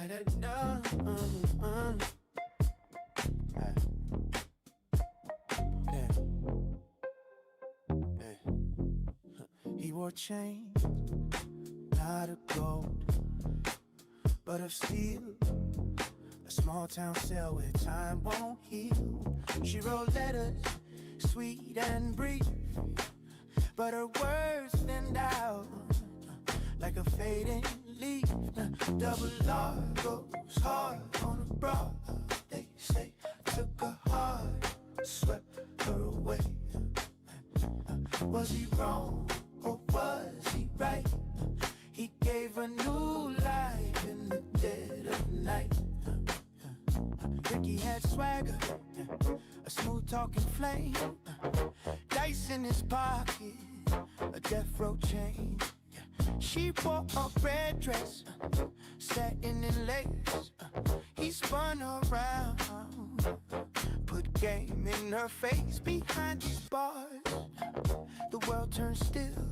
He wore chains, not of gold, but of steel. A small town cell where time won't heal. She wrote letters, sweet and brief, but her words stand out like a fading leaf. Double R goes hard on a broad. They say took her heart, swept her away. Was he wrong or was he right? He gave her new life in the dead of night. Ricky had swagger, a smooth talking flame, dice in his pocket, a death row chain. She wore a red dress, satin and lace. He spun around, put game in her face. Behind these bars, the world turns still,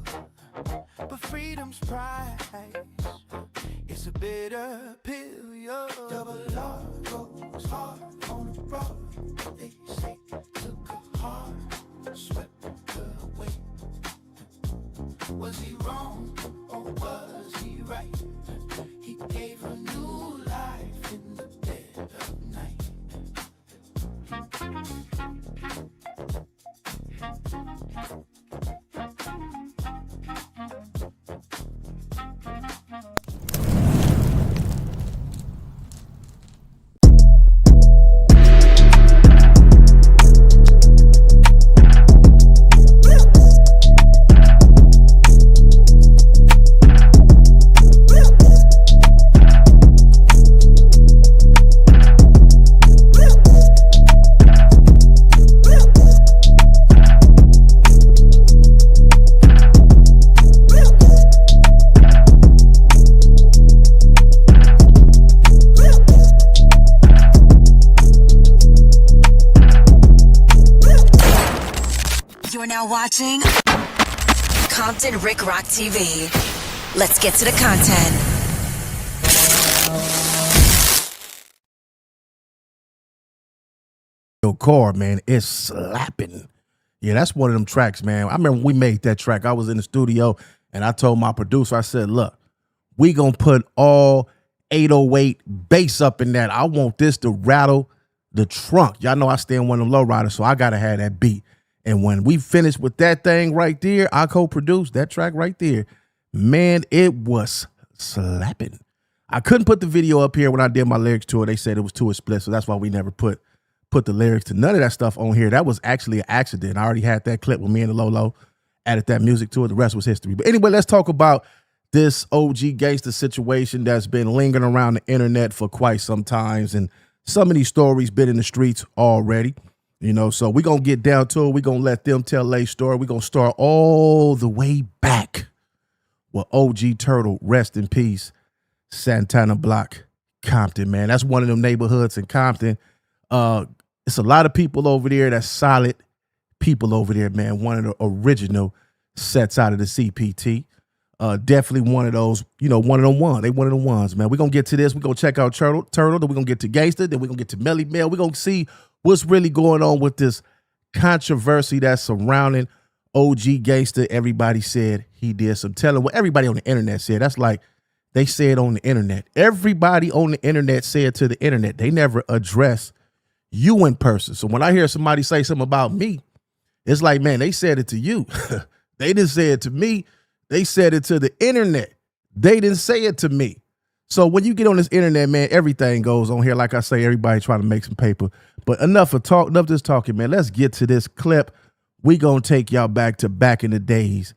but freedom's price is a bitter pill. Yo. Double R goes hard on the road. They say took her heart, swept her away. Was he wrong or was he right? He gave her new life in the dead of night. Watching Compton Rick Rock TV. Let's get to the content. Your car, man, it's slapping. Yeah, that's one of them tracks, man. I remember when we made that track. I was in the studio and I told my producer, I said, look, we gonna put all 808 bass up in that. I want this to rattle the trunk. Y'all know I stay in one of them lowriders, so I gotta have that beat. And when we finished with that thing right there, I co-produced that track right there. Man, it was slapping. I couldn't put the video up here when I did my lyrics to it. They said it was too explicit, so that's why we never put the lyrics to none of that stuff on here. That was actually an accident. I already had that clip with me and the Lolo, added that music to it. The rest was history. But anyway, let's talk about this OG Gangsta situation that's been lingering around the internet for quite some time. And some of these stories been in the streets already. You know, so we're going to get down to it. We're going to let them tell their story. We're going to start all the way back with OG Turtle, rest in peace, Santanna Blocc, Compton, man. That's one of them neighborhoods in Compton. It's a lot of people over there. That's solid people over there, man. One of the original sets out of the CPT. Definitely one of those, you know, one of them ones. They one of the ones, man. We're going to get to this. We're going to check out Turtle. Then we're going to get to Gangsta. Then we're going to get to Melly Mel. We're going to see what's really going on with this controversy that's surrounding OG Gangsta. Everybody said he did some telling. What everybody on the internet said. That's like they said on the internet. Everybody on the internet said to the internet. They never address you in person. So when I hear somebody say something about me, it's like, man, they said it to you. They didn't say it to me. They said it to the internet. They didn't say it to me. So when you get on this internet, man, everything goes on here. Like I say, everybody trying to make some paper. But enough of talk, enough of this talking, man. Let's get to this clip. We gonna take y'all back to back in the days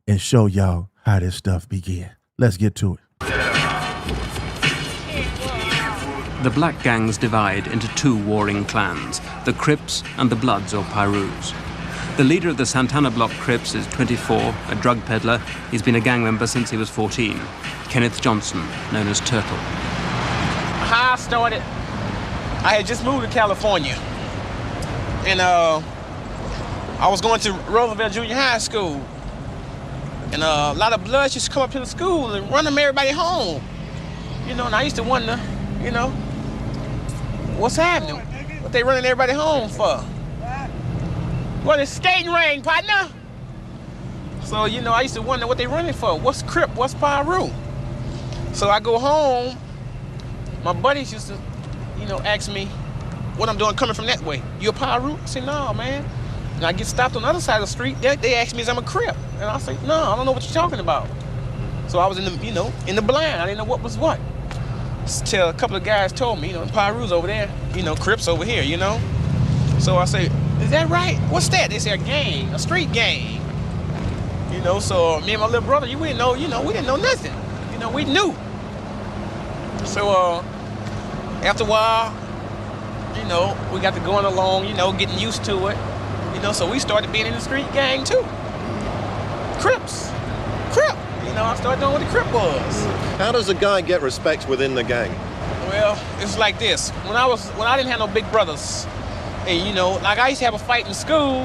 and show y'all how this stuff began. Let's get to it. The black gangs divide into two warring clans, the Crips and the Bloods or Pyrus. The leader of the Santanna Block Crips is 24, a drug peddler. He's been a gang member since he was 14. Kenneth Johnson, known as Turtle. How I started, I had just moved to California. And I was going to Roosevelt Junior High School. And a lot of bloods used to come up to the school and run them everybody home. You know, and I used to wonder, you know, what's happening? What they running everybody home for? Well, it's skating rain, partner. So, you know, I used to wonder what they running for. What's Crip? What's Pyru? So I go home. My buddies used to, you know, ask me what I'm doing coming from that way. You a Pyru? I say, no, man. And I get stopped on the other side of the street. They ask me if I'm a Crip. And I say, no, I don't know what you're talking about. So I was in the, you know, in the blind. I didn't know what was what. Till a couple of guys told me, you know, Pyru's over there, you know, Crips over here, you know. So I say, is that right? What's that? They say a gang, a street gang. You know, so me and my little brother, we didn't know, you know, we didn't know nothing. You know, we knew. So after a while, you know, we got to going along, you know, getting used to it. You know, so we started being in the street gang too. Crips. Crip. You know, I started doing what the Crip was. How does a guy get respect within the gang? Well, it's like this. When I didn't have no big brothers, and you know, like I used to have a fight in school,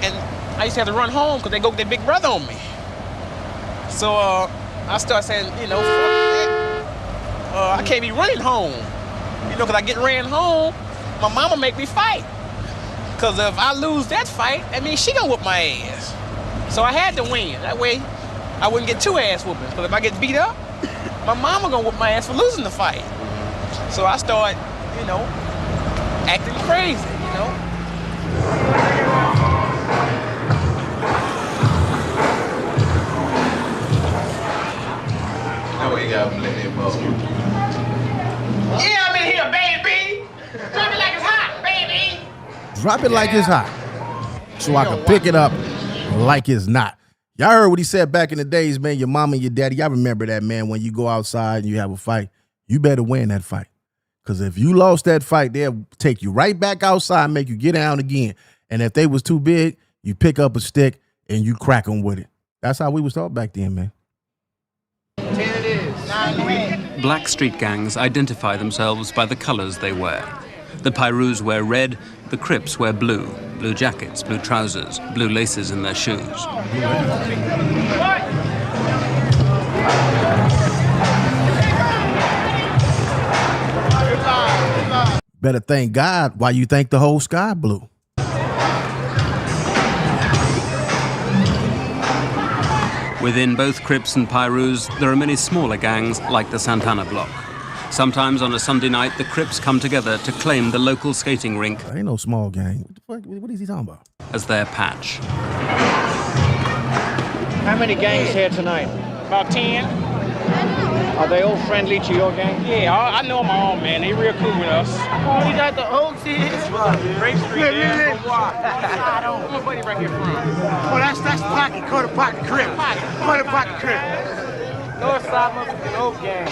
and I used to have to run home because they go with their big brother on me. So I started saying, you know, fuck that. I can't be running home. You know, because I get ran home, my mama make me fight. Because if I lose that fight, that means she gonna whoop my ass. So I had to win. That way, I wouldn't get two ass whoopings. Because if I get beat up, my mama gonna whoop my ass for losing the fight. So I started, you know, acting crazy, you know. Now we got plenty of Yeah, I'm in here, baby. Drop it like it's hot, baby. Drop it like it's hot, so I can pick it up like it's not. Y'all heard what he said back in the days, man. Your mama and your daddy, y'all remember that, man. When you go outside and you have a fight, you better win that fight. Because if you lost that fight, they'll take you right back outside and make you get down again. And if they was too big, you pick up a stick and you crack them with it. That's how we was taught back then, man. 10 it is. 9 Black street gangs identify themselves by the colors they wear. The Pyrus wear red, the Crips wear blue. Blue jackets, blue trousers, blue laces in their shoes. Better thank God why you think the whole sky blue. Within both Crips and Pyrus, there are many smaller gangs like the Santanna Blocc. Sometimes on a Sunday night, the Crips come together to claim the local skating rink. Ain't no small gang. What the fuck? What is he talking about? As their patch. How many gangs here tonight? About 10. Are they all friendly to your gang? Yeah, I know them all, man. They real cool with us. Oh, you got the old kids? Grape Street, yeah. Where my buddy right here from? Oh, that's Pocket, quarter Pocket Crip. Quarter Pocket Crip. North side must be an old gang.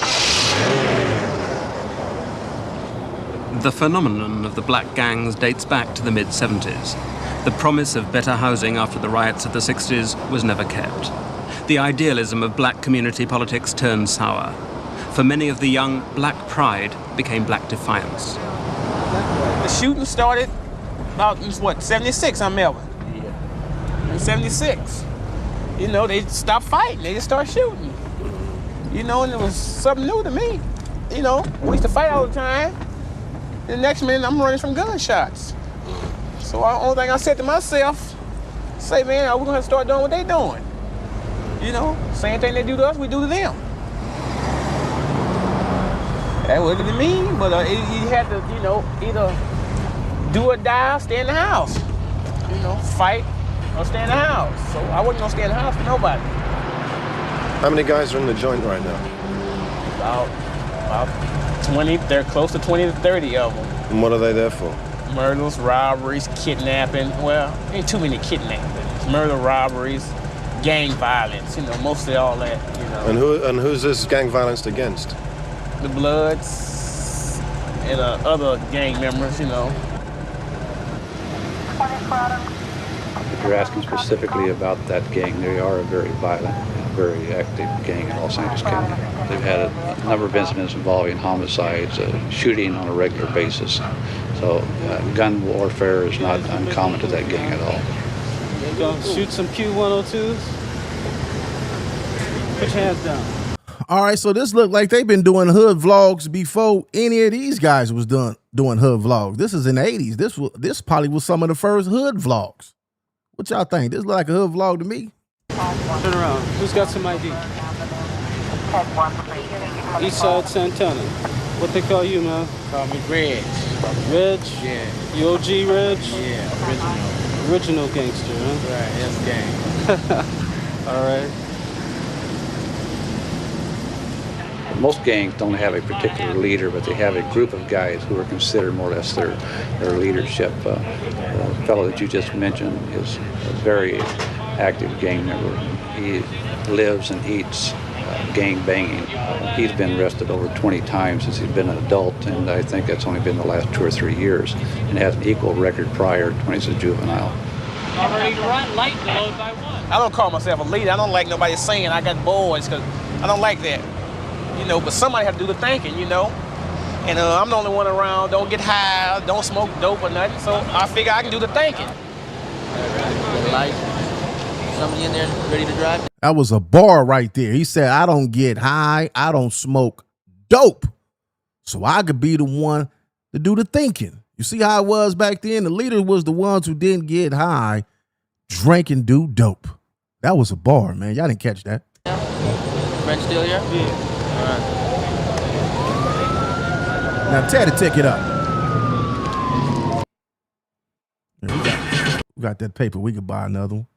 The phenomenon of the black gangs dates back to the mid-70s. The promise of better housing after the riots of the 60s was never kept. The idealism of black community politics turned sour. For many of the young, black pride became black defiance. The shooting started about, what, 76 on Melbourne? Yeah. In 76. You know, they stopped fighting. They just started shooting. You know, and it was something new to me. You know, we used to fight all the time. The next minute, I'm running from gunshots. So the only thing I said to myself, say, man, we're gonna start doing what they doing. You know, same thing they do to us, we do to them. That wasn't mean, but you had to, you know, either do or die or stay in the house. You know, fight or stay in the house. So I wasn't gonna stay in the house for nobody. How many guys are in the joint right now? About 20, they're close to 20 to 30 of them. And what are they there for? Murders, robberies, kidnapping. Well, ain't too many kidnappings. Murder, robberies, gang violence, you know, mostly all that, you know. And who's this gang violence against? The Bloods and other gang members, you know. If you're asking specifically about that gang, they are a very violent and very active gang in Los Angeles County. They've had a number of incidents involving homicides, shooting on a regular basis. So gun warfare is not uncommon to that gang at all. You gonna shoot some Q102s? Put your hands down. All right, so this looked like they've been doing hood vlogs before any of these guys was doing hood vlogs. This is in the 80s. This probably was some of the first hood vlogs. What y'all think? This look like a hood vlog to me. Turn around. Who's got some ID? Eastside Santanna. What they call you, man? Call me Reg. Reg? Yeah. You OG Reg? Yeah, original. Original gangster, huh? Right, that's gang. All right. Most gangs don't have a particular leader, but they have a group of guys who are considered more or less their leadership. The fellow that you just mentioned is a very active gang member. He lives and eats gang banging. He's been arrested over 20 times since he's been an adult, and I think that's only been the last 2 or 3 years, and has an equal record prior when he's a juvenile. Ready to run, light load by one. I don't call myself a leader. I don't like nobody saying I got boys, because I don't like that. You know, but somebody have to do the thinking, you know. And I'm the only one around, don't get high, don't smoke dope or nothing, so I figure I can do the thinking. Somebody in there ready to drive? That was a bar right there. He said, I don't get high, I don't smoke dope. So I could be the one to do the thinking. You see how it was back then? The leader was the ones who didn't get high, drink and do dope. That was a bar, man. Y'all didn't catch that. Friend still here? Yeah. All right. Now tear the ticket up. Yeah, we got that paper. We could buy another one.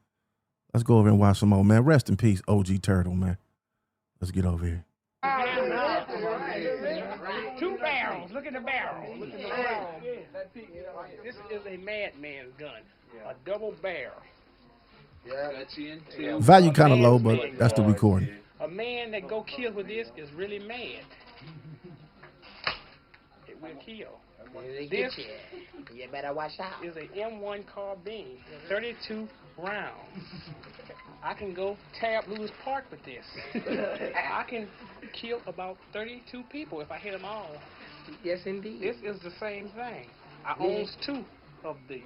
Let's go over and watch some more, man. Rest in peace, OG Turtle, man. Let's get over here. 2 barrels. Look at the barrel. Look at the barrel. This is a madman's gun. A double barrel. Yeah. Value kind of low, but that's the recording. A man that go kill with this is really mad. It will kill. This you better watch out. is a M1 carbine, 32 rounds. I can go tear up Lewis Park with this. I can kill about 32 people if I hit them all. Yes, indeed. This is the same thing. I owns 2 of these.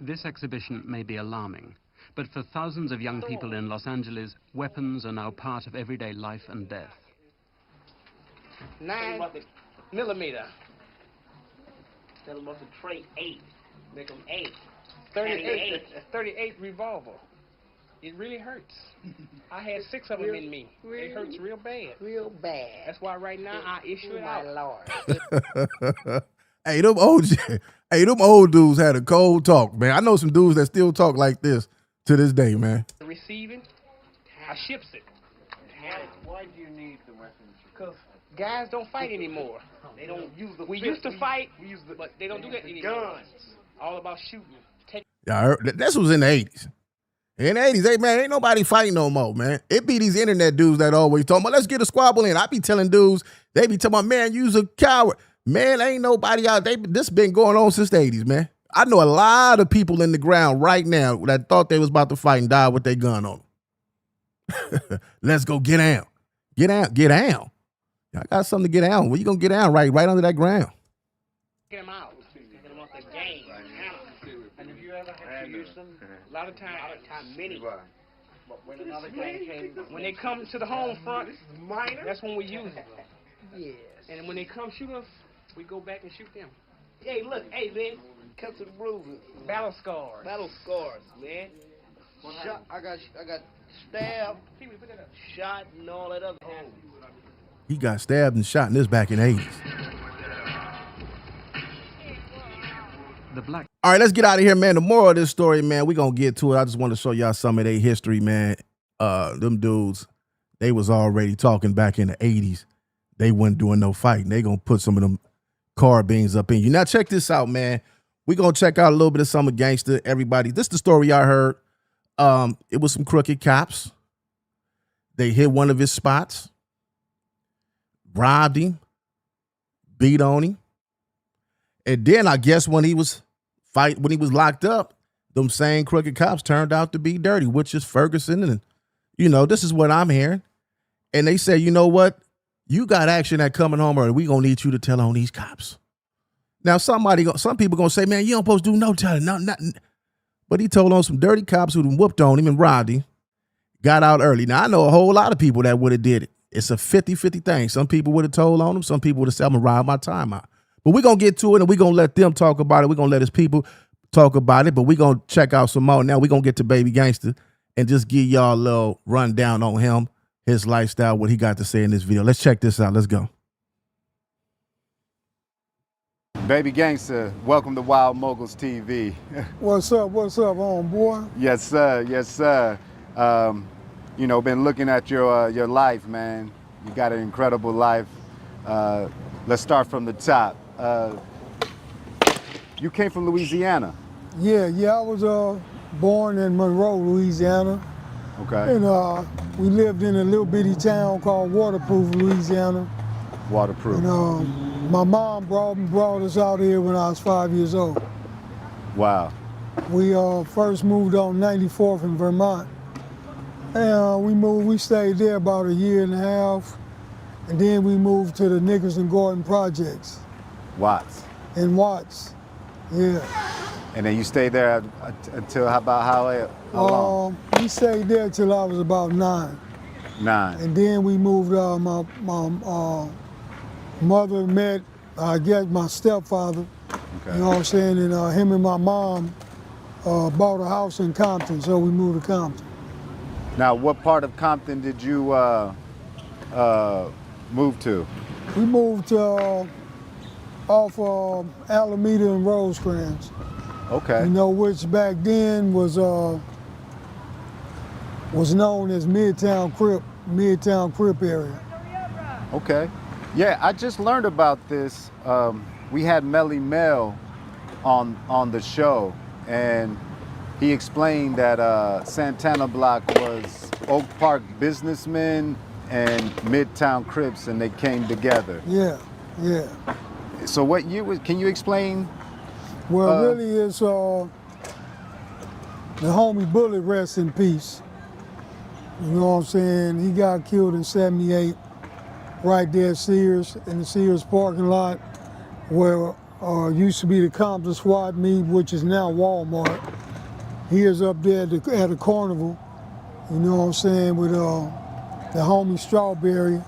This exhibition may be alarming, but for thousands of young people in Los Angeles, weapons are now part of everyday life and death. 9mm. Tell them about the tray 8. Make them 8. 38 revolver. It really hurts. I had 6 of them in me. It hurts real bad. Real bad. That's why right now I issue it out. Lord. Hey, them old dudes had a cold talk, man. I know some dudes that still talk like this to this day, man. Receiving, I ships it. Why do you need the weapons? Because guys don't fight anymore. They don't use the. We used to fight, but they don't do that anymore. Guns. All about shooting. Yeah, I heard, this was in the 80s. In the 80s, hey, man, ain't nobody fighting no more, man. It be these internet dudes that always talking about, let's get a squabble in. I be telling dudes, they be talking about, man, you's a coward. Man, ain't nobody out there. This been going on since the 80s, man. I know a lot of people in the ground right now that thought they was about to fight and die with their gun on them. Let's go get down. Get down. I got something to get down. Where you gonna get down? Right under that ground. Get them out. Get them off the game. And if you ever have to use them, a lot of time, many. But when another gang came, when they come to the home front, that's when we use them. Yes. And when they come shoot us, we go back and shoot them. Hey, look, hey, man. Cuts and bruises. Battle scars. Battle scars, man. Shot, I got stabbed, shot, and all that other. He got stabbed and shot, and this back in the 80s. The Black. All right, let's get out of here, man. The moral of this story, man, we going to get to it. I just want to show y'all some of their history, man. Them dudes, they was already talking back in the 80s. They wasn't doing no fighting. They going to put some of them carbines up in you. Now, check this out, man. We going to check out a little bit of some of Gangsta, everybody. This is the story I heard. It was some crooked cops. They hit one of his spots, robbed him, beat on him. And then I guess when he was locked up, them same crooked cops turned out to be dirty, which is Ferguson. And, you know, this is what I'm hearing. And they said, you know what? You got action that coming home early. We gonna need you to tell on these cops. Now, some people gonna say, man, you don't supposed to do no telling, nothing. But he told on some dirty cops who whooped on him and robbed him, got out early. Now, I know a whole lot of people that would have did it it's a 50-50 thing. Some people would have told on him. Some people would have said, I'm going to ride my time out. But we're going to get to it, and we're going to let them talk about it. We're going to let his people talk about it, but we're going to check out some more. Now we're going to get to Baby Gangsta and just give y'all a little rundown on him, his lifestyle, what he got to say in this video. Let's check this out. Let's go. Baby Gangsta, welcome to Wild Moguls TV. What's up, homeboy? Yes, sir, yes, sir. You know, been looking at your life, man. You got an incredible life. Let's start from the top. You came from Louisiana. Yeah, I was born in Monroe, Louisiana. Okay. And we lived in a little bitty town called Waterproof, Louisiana. Waterproof. And my mom brought us out here when I was 5 years old. Wow. We first moved on 94th in Vermont. And we stayed there about a year and a half. And then we moved to the Nickerson Gordon Projects. Watts. In Watts, yeah. And then you stayed there until how long? We stayed there till I was about 9. 9. And then we moved, my mother met, I guess, my stepfather. Okay. You know what I'm saying? And him and my mom bought a house in Compton, so we moved to Compton. Now, what part of Compton did you move to? We moved off Alameda and Rosecrans. Okay. You know, which back then was known as Midtown Crip area. Okay. Yeah, I just learned about this. We had Melly Mel on the show, and he explained that Santanna Block was Oak Park businessmen and Midtown Crips, and they came together. Yeah. So what year was? Can you explain? Well, really, it's the homie Bullet, rest in peace. You know what I'm saying? He got killed in '78, right there at Sears, in the Sears parking lot, where used to be the Compton swap meet, which is now Walmart. He is up there at the carnival, you know what I'm saying, with the homie Strawberry.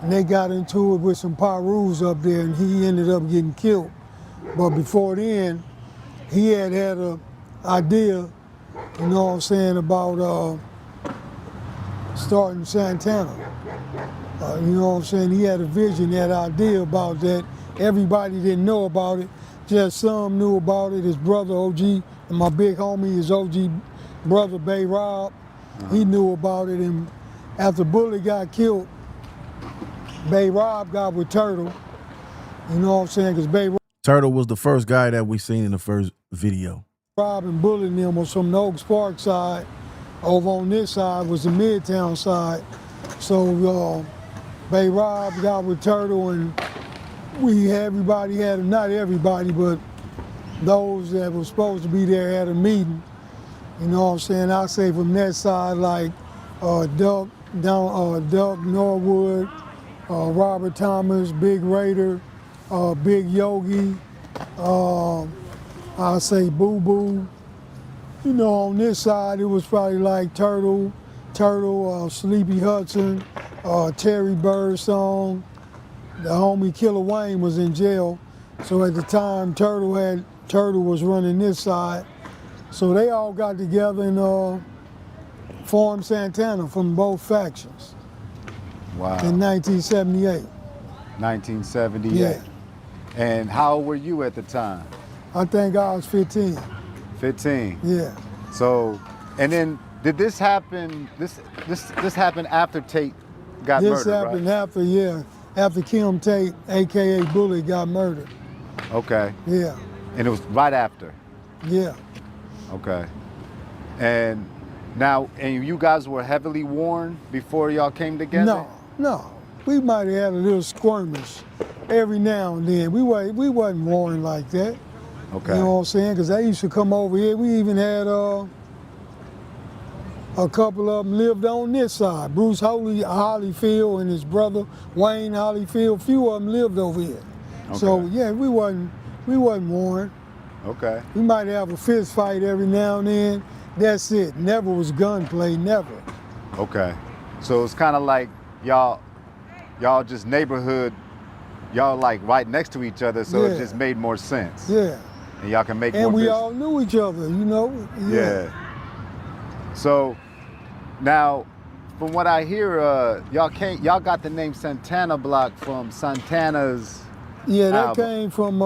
And they got into it with some Pyrus up there, and he ended up getting killed. But before then, he had an idea, you know what I'm saying, about starting Santanna. You know what I'm saying? He had a vision, had an idea about that. Everybody didn't know about it, just some knew about it. His brother OG, and my big homie, his OG brother Bay Rob, he knew about it. And after Bullet got killed, Bay Rob got with Turtle. You know what I'm saying? Because Bay Turtle was the first guy that we seen in the first video. Rob and Bullet and them was from the Oaks Park side. Over on this side was the Midtown side. So Bay Rob got with Turtle, and everybody had, not everybody, but those that were supposed to be there had a meeting. You know what I'm saying? I say from that side, like Duck Norwood, Robert Thomas, Big Raider, Big Yogi, I say Boo Boo. You know, on this side, it was probably like Turtle, Sleepy Hudson, Terry Birdsong. The homie Killer Wayne was in jail. So at the time, Turtle was running this side. So they all got together and formed Santanna from both factions. Wow. In 1978. 1978. Yeah. And how old were you at the time? I think I was 15. 15. Yeah. So, and then did this happen? This happened after Tate got murdered, right? This happened after, yeah, after Kim Tate, AKA Bullet, got murdered. Okay. Yeah. And it was right after. Yeah. Okay. And now, and you guys were heavily warned before y'all came together? No. We might have had a little skirmish every now and then. We wasn't warned like that. Okay. You know what I'm saying? Because they used to come over here. We even had a couple of them lived on this side. Bruce Hollyfield and his brother Wayne Hollyfield. A few of them lived over here. Okay. So yeah, we wasn't warned. Okay. We might have a fist fight every now and then. That's it. Never was gunplay. Never. Okay. So it's kind of like y'all just neighborhood, y'all like right next to each other, so it just made more sense. Yeah. And y'all can make more And we business. all knew each other, you know? Yeah. So now, from what I hear, y'all got the name Santanna Blocc from Santanna's Yeah, that album. came from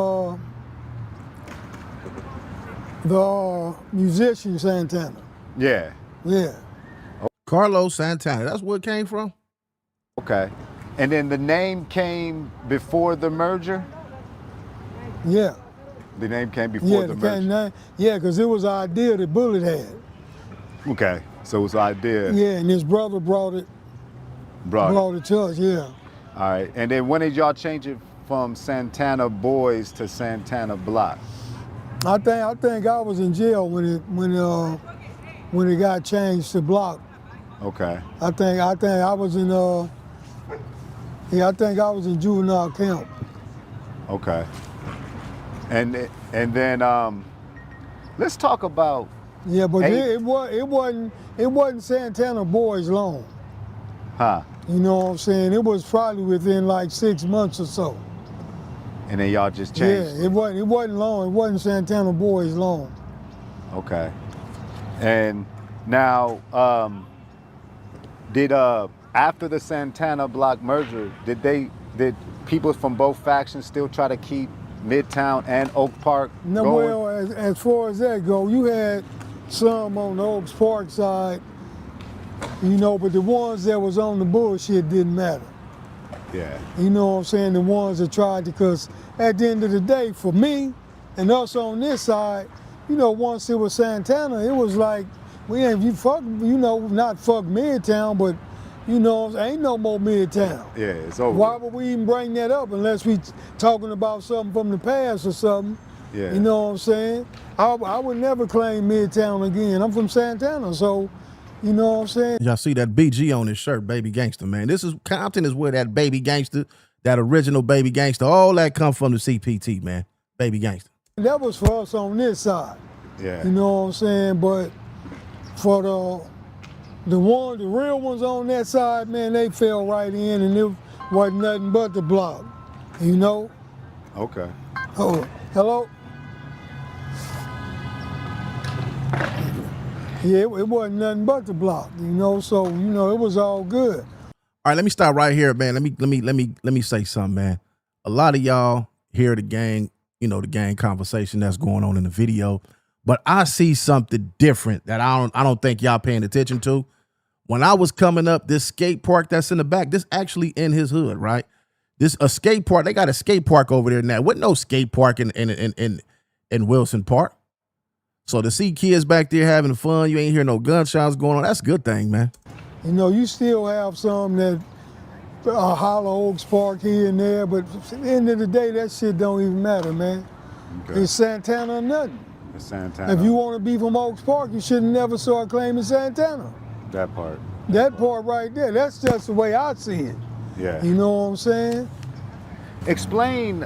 the musician Santanna. Yeah. Yeah. Carlos Santana, that's where it came from? Okay. And then the name came before the merger? Yeah. The name came before the merger? Yeah, because it was an idea that Bullet had. Okay. So it was an idea. Yeah, and his brother brought it to us, yeah. All right. And then when did y'all change it from Santanna Boys to Santanna Blocc? I think I was in jail when it got changed to Blocc. Okay. I think I was in I think I was in juvenile camp. Okay. And then let's talk about but it wasn't Santanna Boys long. Huh. You know what I'm saying? It was probably within like 6 months or so. And then y'all just changed. Yeah, it wasn't long. It wasn't Santanna Boys long. Okay. And now, after the Santanna Blocc merger, did people from both factions still try to keep Midtown and Oak Park No, going? well, as far as that go, you had some on the Oaks Park side, you know, but the ones that was on the bullshit didn't matter. Yeah. You know what I'm saying? The ones that tried to, because at the end of the day, for me and us on this side, you know, once it was Santanna, it was like, not fuck Midtown, but, you know, ain't no more Midtown. Yeah, it's over. Why would we even bring that up unless we talking about something from the past or something? Yeah. You know what I'm saying? I would never claim Midtown again. I'm from Santanna, so, you know what I'm saying? Y'all see that BG on his shirt, Baby Gangsta, man. Compton is where that Baby Gangsta, that original Baby Gangsta, all that come from the CPT, man. Baby Gangsta. That was for us on this side. Yeah. You know what I'm saying? But for the real ones on that side, man, they fell right in, and it wasn't nothing but the Blocc. You know? Okay. Oh, hello? Yeah, it wasn't nothing but the Blocc, you know, so, you know, it was all good. All right, let me stop right here, man. Let me say something, man. A lot of y'all hear the gang, you know, the gang conversation that's going on in the video, but I see something different that I don't think y'all paying attention to. When I was coming up, this skate park that's in the back, this actually in his hood, right? This a skate park. They got a skate park over there now. Wasn't no skate park in Wilson Park. So to see kids back there having fun, you ain't hear no gunshots going on. That's a good thing, man. You know, you still have some that Hollow Oaks Park here and there, but at the end of the day, that shit don't even matter, man. Okay. It's Santanna or nothing. It's Santanna. If you want to be from Oaks Park, you should never start claiming Santanna. That part. That part right there, that's just the way I see it. Yeah. You know what I'm saying? Explain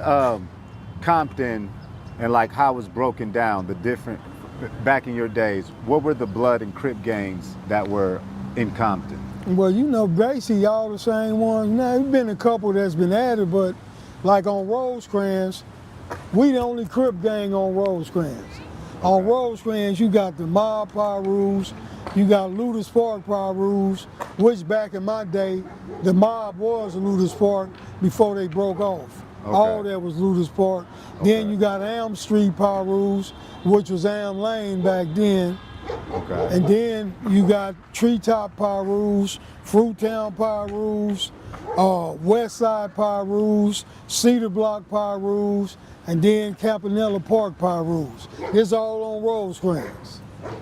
Compton and like how it's broken down, the different, back in your days, what were the Blood and Crip gangs that were in Compton? Well, you know, basically all the same ones. Now, there's been a couple that's been added, but like on Rosecrans, we the only Crip gang on Rosecrans. Okay. On Rosecrans, you got the Mob Pyrus, you got Ludus Park Pyrus, which back in my day, the Mob was Ludus Park before they broke off. Okay. All that was Ludus Park. Okay. Then you got Elm Street Pyrus, which was Elm Lane back then. Okay. And then you got Treetop Pyrus, Fruittown Pyrus, West Side Pyrus, Cedar Block Pyrus, and then Campanella Park Pyrus. It's all on Rosecrans.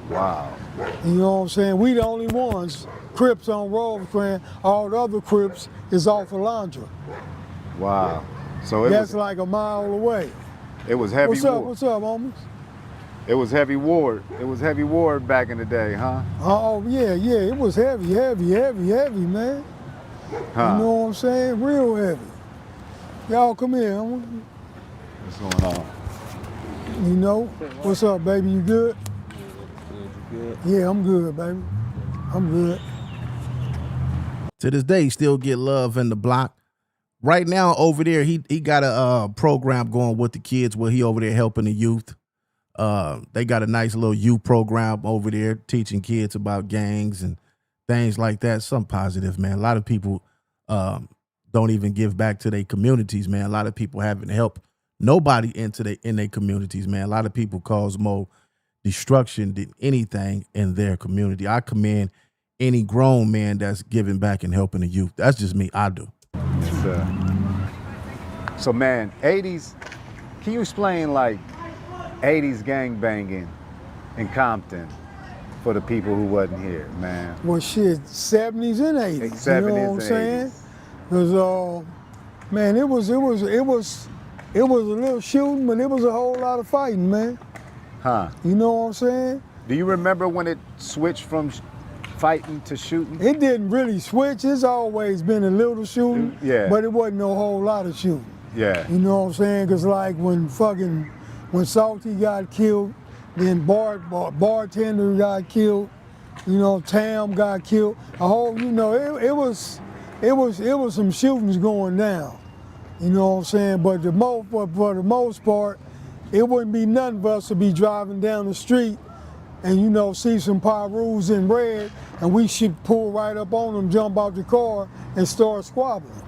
Wow. You know what I'm saying? We the only ones, Crips on Rosecrans. All the other Crips is off Alondra. Wow. So that's like a mile away. It was heavy war. What's up, homies? It was heavy war. It was heavy war back in the day, huh? Oh, yeah. It was heavy, man. Huh. You know what I'm saying? Real heavy. Y'all come here, homie. What's going on? You know? What's up, baby? You good? Good. Yeah, I'm good, baby. I'm good. To this day, he still get love in the block. Right now, over there, he got a program going with the kids where he over there helping the youth. They got a nice little youth program over there teaching kids about gangs and things like that. Something positive, man. A lot of people don't even give back to their communities, man. A lot of people haven't helped nobody in their communities, man. A lot of people cause more destruction than anything in their community. I commend any grown man that's giving back and helping the youth. That's just me. I do. Yes, sir. So, man, 80s, can you explain, like, 80s gangbanging in Compton for the people who wasn't here, man? Well, shit, 70s and 80s. 70s, you know what I'm saying? Because, man, it was a little shooting, but it was a whole lot of fighting, man. Huh? You know what I'm saying? Do you remember when it switched from fighting to shooting? It didn't really switch. It's always been a little shooting, yeah, but it wasn't a whole lot of shooting. Yeah. You know what I'm saying? Because like when Salty got killed, then bartender got killed, you know, Tam got killed. A whole, you know, it was some shootings going down. You know what I'm saying? But for the most part, it wouldn't be nothing for us to be driving down the street and, you know, see some Pyrus in red, and we should pull right up on them, jump out the car, and start squabbling.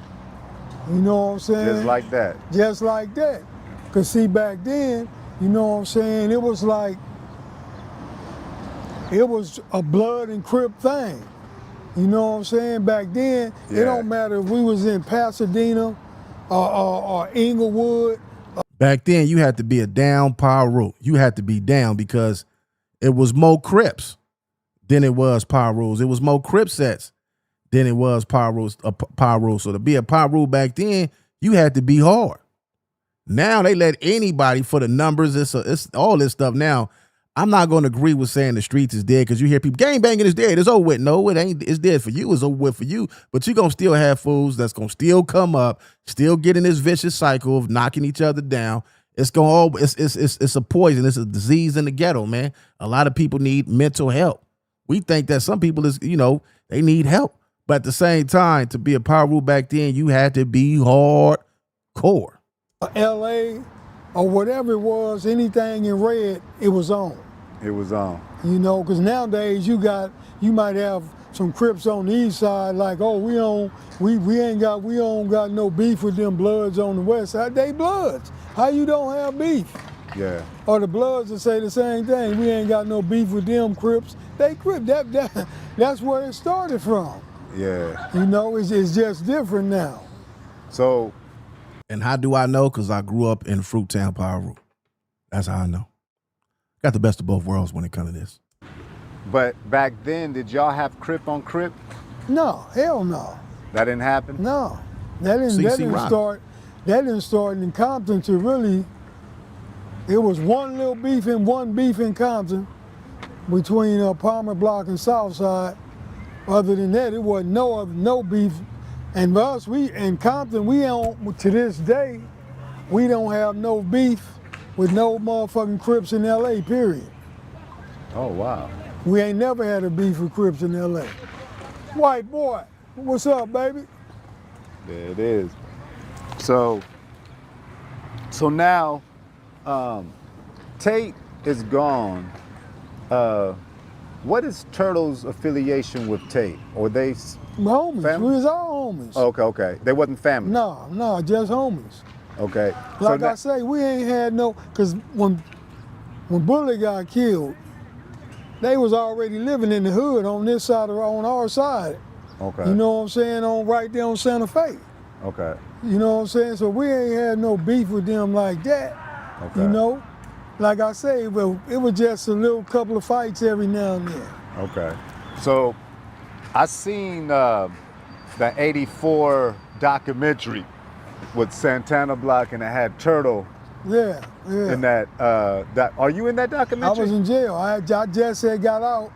You know what I'm saying? Just like that. Just like that. Because see, back then, you know what I'm saying, it was a blood and Crip thing. You know what I'm saying? Back then, Yeah. It don't matter if we was in Pasadena or Inglewood. Back then, you had to be a down Pyro. You had to be down because it was more Crips than it was Pyrus. It was more Crip sets than it was Pyrus. So to be a Pyro back then, you had to be hard. Now they let anybody for the numbers. It's all this stuff now. I'm not going to agree with saying the streets is dead because you hear people, gang banging is dead. It's over with. No, it ain't. It's dead for you. It's over with for you. But you're going to still have fools that's going to still come up, still get in this vicious cycle of knocking each other down. It's a poison. It's a disease in the ghetto, man. A lot of people need mental help. We think that some people they need help. But at the same time, to be a Pyro back then, you had to be hardcore. LA or whatever it was, anything in red, it was on. It was on. You know, because nowadays you might have some Crips on the east side, like, oh, we don't got no beef with them Bloods on the west side. They Bloods. How you don't have beef? Yeah. Or the Bloods will say the same thing. We ain't got no beef with them Crips. They Crip. That's where it started from. Yeah. You know, it's just different now. So. And how do I know? Because I grew up in Fruittown, Pyro. That's how I know. Got the best of both worlds when it comes to this. But back then, did y'all have Crip on Crip? No, hell no. That didn't happen? No. That didn't start in Compton to really, it was one beef in Compton between Palmer Block and Southside. Other than that, it wasn't no beef. And for us, in Compton, to this day, we don't have no beef with no motherfucking Crips in LA, period. Oh, wow. We ain't never had a beef with Crips in LA. White boy, what's up, baby? There it is. So now, Tate is gone. What is Turtle's affiliation with Tate? Or they homies? Family? We was all homies. Okay. They wasn't family? No, just homies. Okay. Like I say, we ain't had no, because when Bullet got killed, they was already living in the hood on this side on our side. Okay. You know what I'm saying? Right there on Santa Fe. Okay. You know what I'm saying? So we ain't had no beef with them like that. Okay. You know? Like I say, well, it was just a little couple of fights every now and then. Okay. So I seen the 84 documentary with Santanna Blocc, and it had Turtle. Yeah. In that, are you in that documentary? I was in jail. I just had got out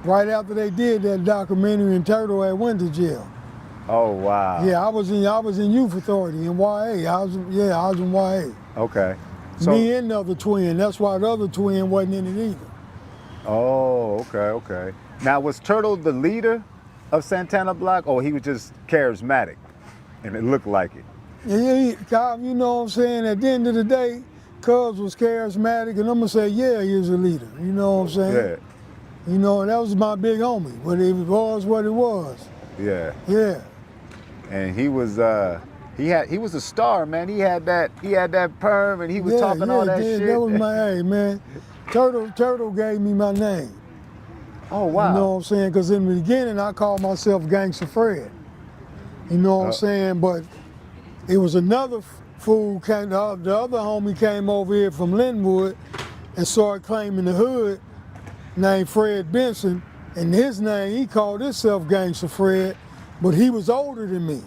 right after they did that documentary, and Turtle had went to jail. Oh, wow. Yeah, I was in youth authority in YA. I was in YA. Okay. So, me and the other twin. That's why the other twin wasn't in it either. Oh, okay. Now, was Turtle the leader of Santanna Blocc, or he was just charismatic and it looked like it? Yeah, you know what I'm saying? At the end of the day, Cubs was charismatic, and I'm gonna say, yeah, he was a leader. You know what I'm saying? Yeah. You know, and that was my big homie, but it was what it was. Yeah. Yeah. And he was he was a star, man. He had that perm, and he was talking all that shit. That was my hey man. Turtle gave me my name. Oh wow. You know what I'm saying? Because in the beginning I called myself Gangsta Fred. You know what I'm saying? But it was another fool came. The other homie came over here from Linwood and started claiming the hood, named Fred Benson, and his name he called himself Gangsta Fred, but he was older than me.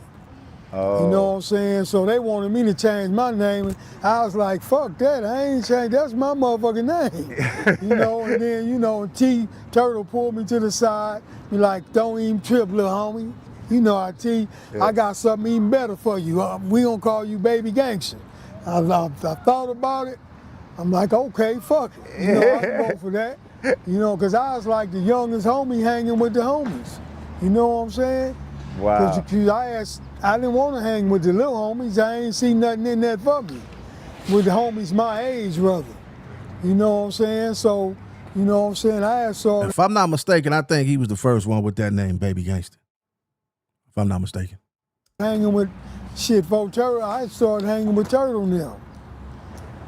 Oh. You know what I'm saying? So they wanted me to change my name. And I was like, fuck that, I ain't changed, that's my motherfucking name. You know, and then, you know, T Turtle pulled me to the side, be like, don't even trip, little homie. You know, I got something even better for you. We gonna call you Baby Gangsta. I thought about it. I'm like, okay, fuck it. You know, I can go for that. You know, because I was like the youngest homie hanging with the homies. You know what I'm saying? Wow. Because I didn't want to hang with the little homies. I ain't seen nothing in that for me. With the homies my age, rather. You know what I'm saying? So, you know what I'm saying? I had saw. If I'm not mistaken, I think he was the first one with that name, Baby Gangsta. If I'm not mistaken. Hanging with shit for Turtle, I started hanging with Turtle now.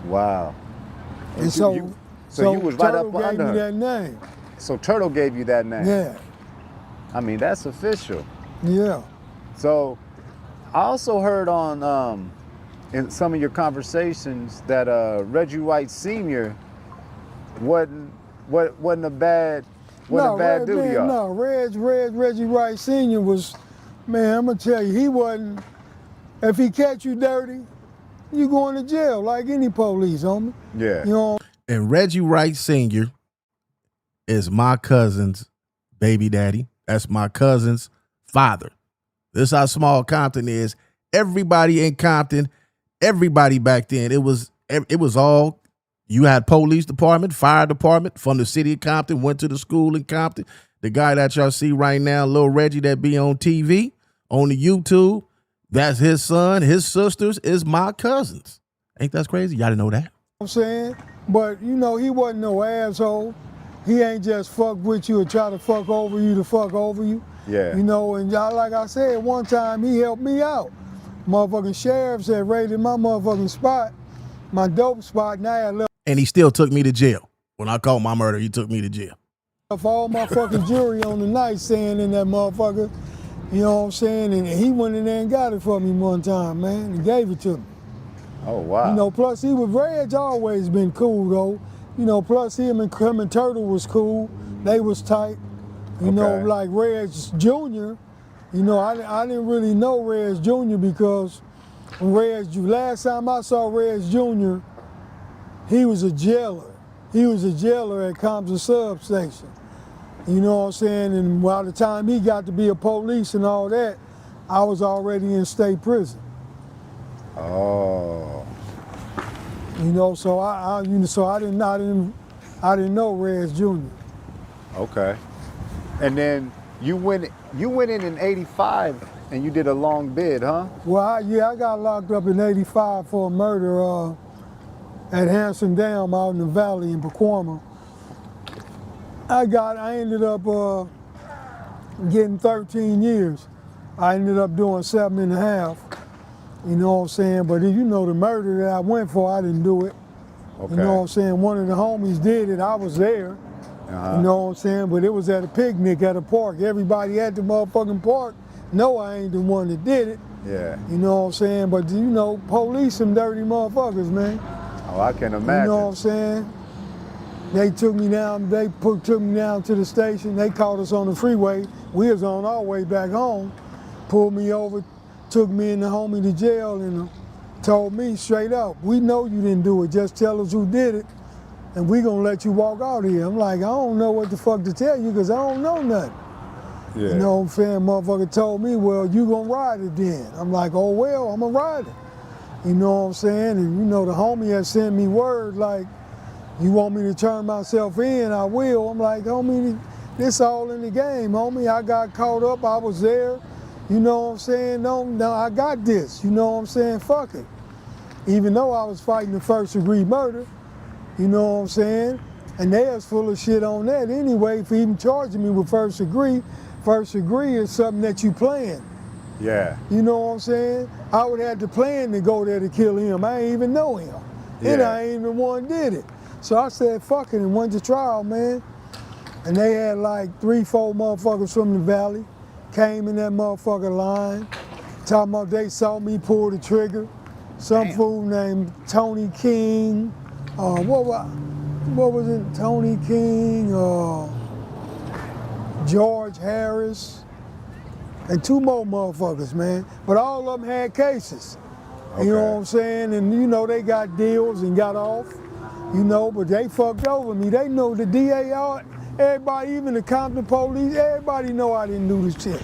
Wow. And so you was right Turtle up gave under me her. that name. So Turtle gave you that name? Yeah. I mean, that's official. Yeah. So I also heard on in some of your conversations that Reggie White Sr. wasn't a bad dude to y'all. No, Reggie White Sr. was, man, I'm gonna tell you, he wasn't, if he catch you dirty, you going to jail like any police, homie. Yeah. You know. And Reggie Wright Sr. is my cousin's baby daddy. That's my cousin's father. This is how small Compton is. Everybody in Compton, everybody back then, it was all, you had police department, fire department from the city of Compton, went to the school in Compton. The guy that y'all see right now, Lil Reggie, that be on TV, on the YouTube, that's his son, his sisters is my cousins. Ain't that crazy? Y'all didn't know that? I'm saying, but you know, he wasn't no asshole. He ain't just fuck with you or try to fuck over you to fuck over you. Yeah. You know, and y'all, like I said, one time he helped me out. Motherfucking sheriffs had raided my motherfucking spot, my dope spot, and I had left. And he still took me to jail. When I caught my murder, he took me to jail. All my fucking jewelry on the nightstand in that motherfucker. You know what I'm saying? And he went in there and got it for me one time, man, and gave it to me. Oh, wow. You know, plus he was, Reg always been cool, though. You know, plus him and Turtle was cool. They was tight. You know, like Reg Jr., you know, I didn't really know Reg Jr. because last time I saw Reg Jr., he was a jailer. He was a jailer at Compton substation. You know what I'm saying? And by the time he got to be a police and all that, I was already in state prison. Oh. You know, so I didn't know Reg Jr. Okay. And then you went in '85 and you did a long bid, huh? Well, I got locked up in '85 for a murder at Hanson Dam out in the valley in Pacoima. I ended up getting 13 years. I ended up doing 7.5. You know what I'm saying? But you know, the murder that I went for, I didn't do it. Okay. You know what I'm saying? One of the homies did it. I was there. You know what I'm saying? But it was at a picnic at a park. Everybody at the motherfucking park know I ain't the one that did it. Yeah. You know what I'm saying? But you know, police some dirty motherfuckers, man. Oh, I can imagine. You know what I'm saying? They took me down, took me down to the station. They caught us on the freeway. We was on our way back home. Pulled me over, took me and the homie to jail and told me straight up, we know you didn't do it, just tell us who did it and we gonna let you walk out of here. I'm like, I don't know what the fuck to tell you because I don't know nothing. Yeah. You know what I'm saying? Motherfucker told me, well, you gonna ride it then. I'm like, oh well, I'm gonna ride it. You know what I'm saying? And you know, the homie had sent me word like, you want me to turn myself in, I will. I'm like, homie, this all in the game, homie. I got caught up, I was there. You know what I'm saying? No, I got this. You know what I'm saying? Fuck it. Even though I was fighting the first-degree murder, you know what I'm saying? And they was full of shit on that anyway for even charging me with first degree. First degree is something that you plan. Yeah. You know what I'm saying? I would have to plan to go there to kill him. I ain't even know him. And I ain't even one did it. So I said, fuck it, and went to trial, man. And they had like 3-4 motherfuckers from the valley, came in that motherfucker line, talking about they saw me pull the trigger. Some fool named Tony King, what was it? Tony King, George Harris, and 2 more motherfuckers, man. But all of them had cases. You know what I'm saying? And you know, they got deals and got off, you know, but they fucked over me. They know the DAR, everybody, even the Compton police, everybody know I didn't do this shit.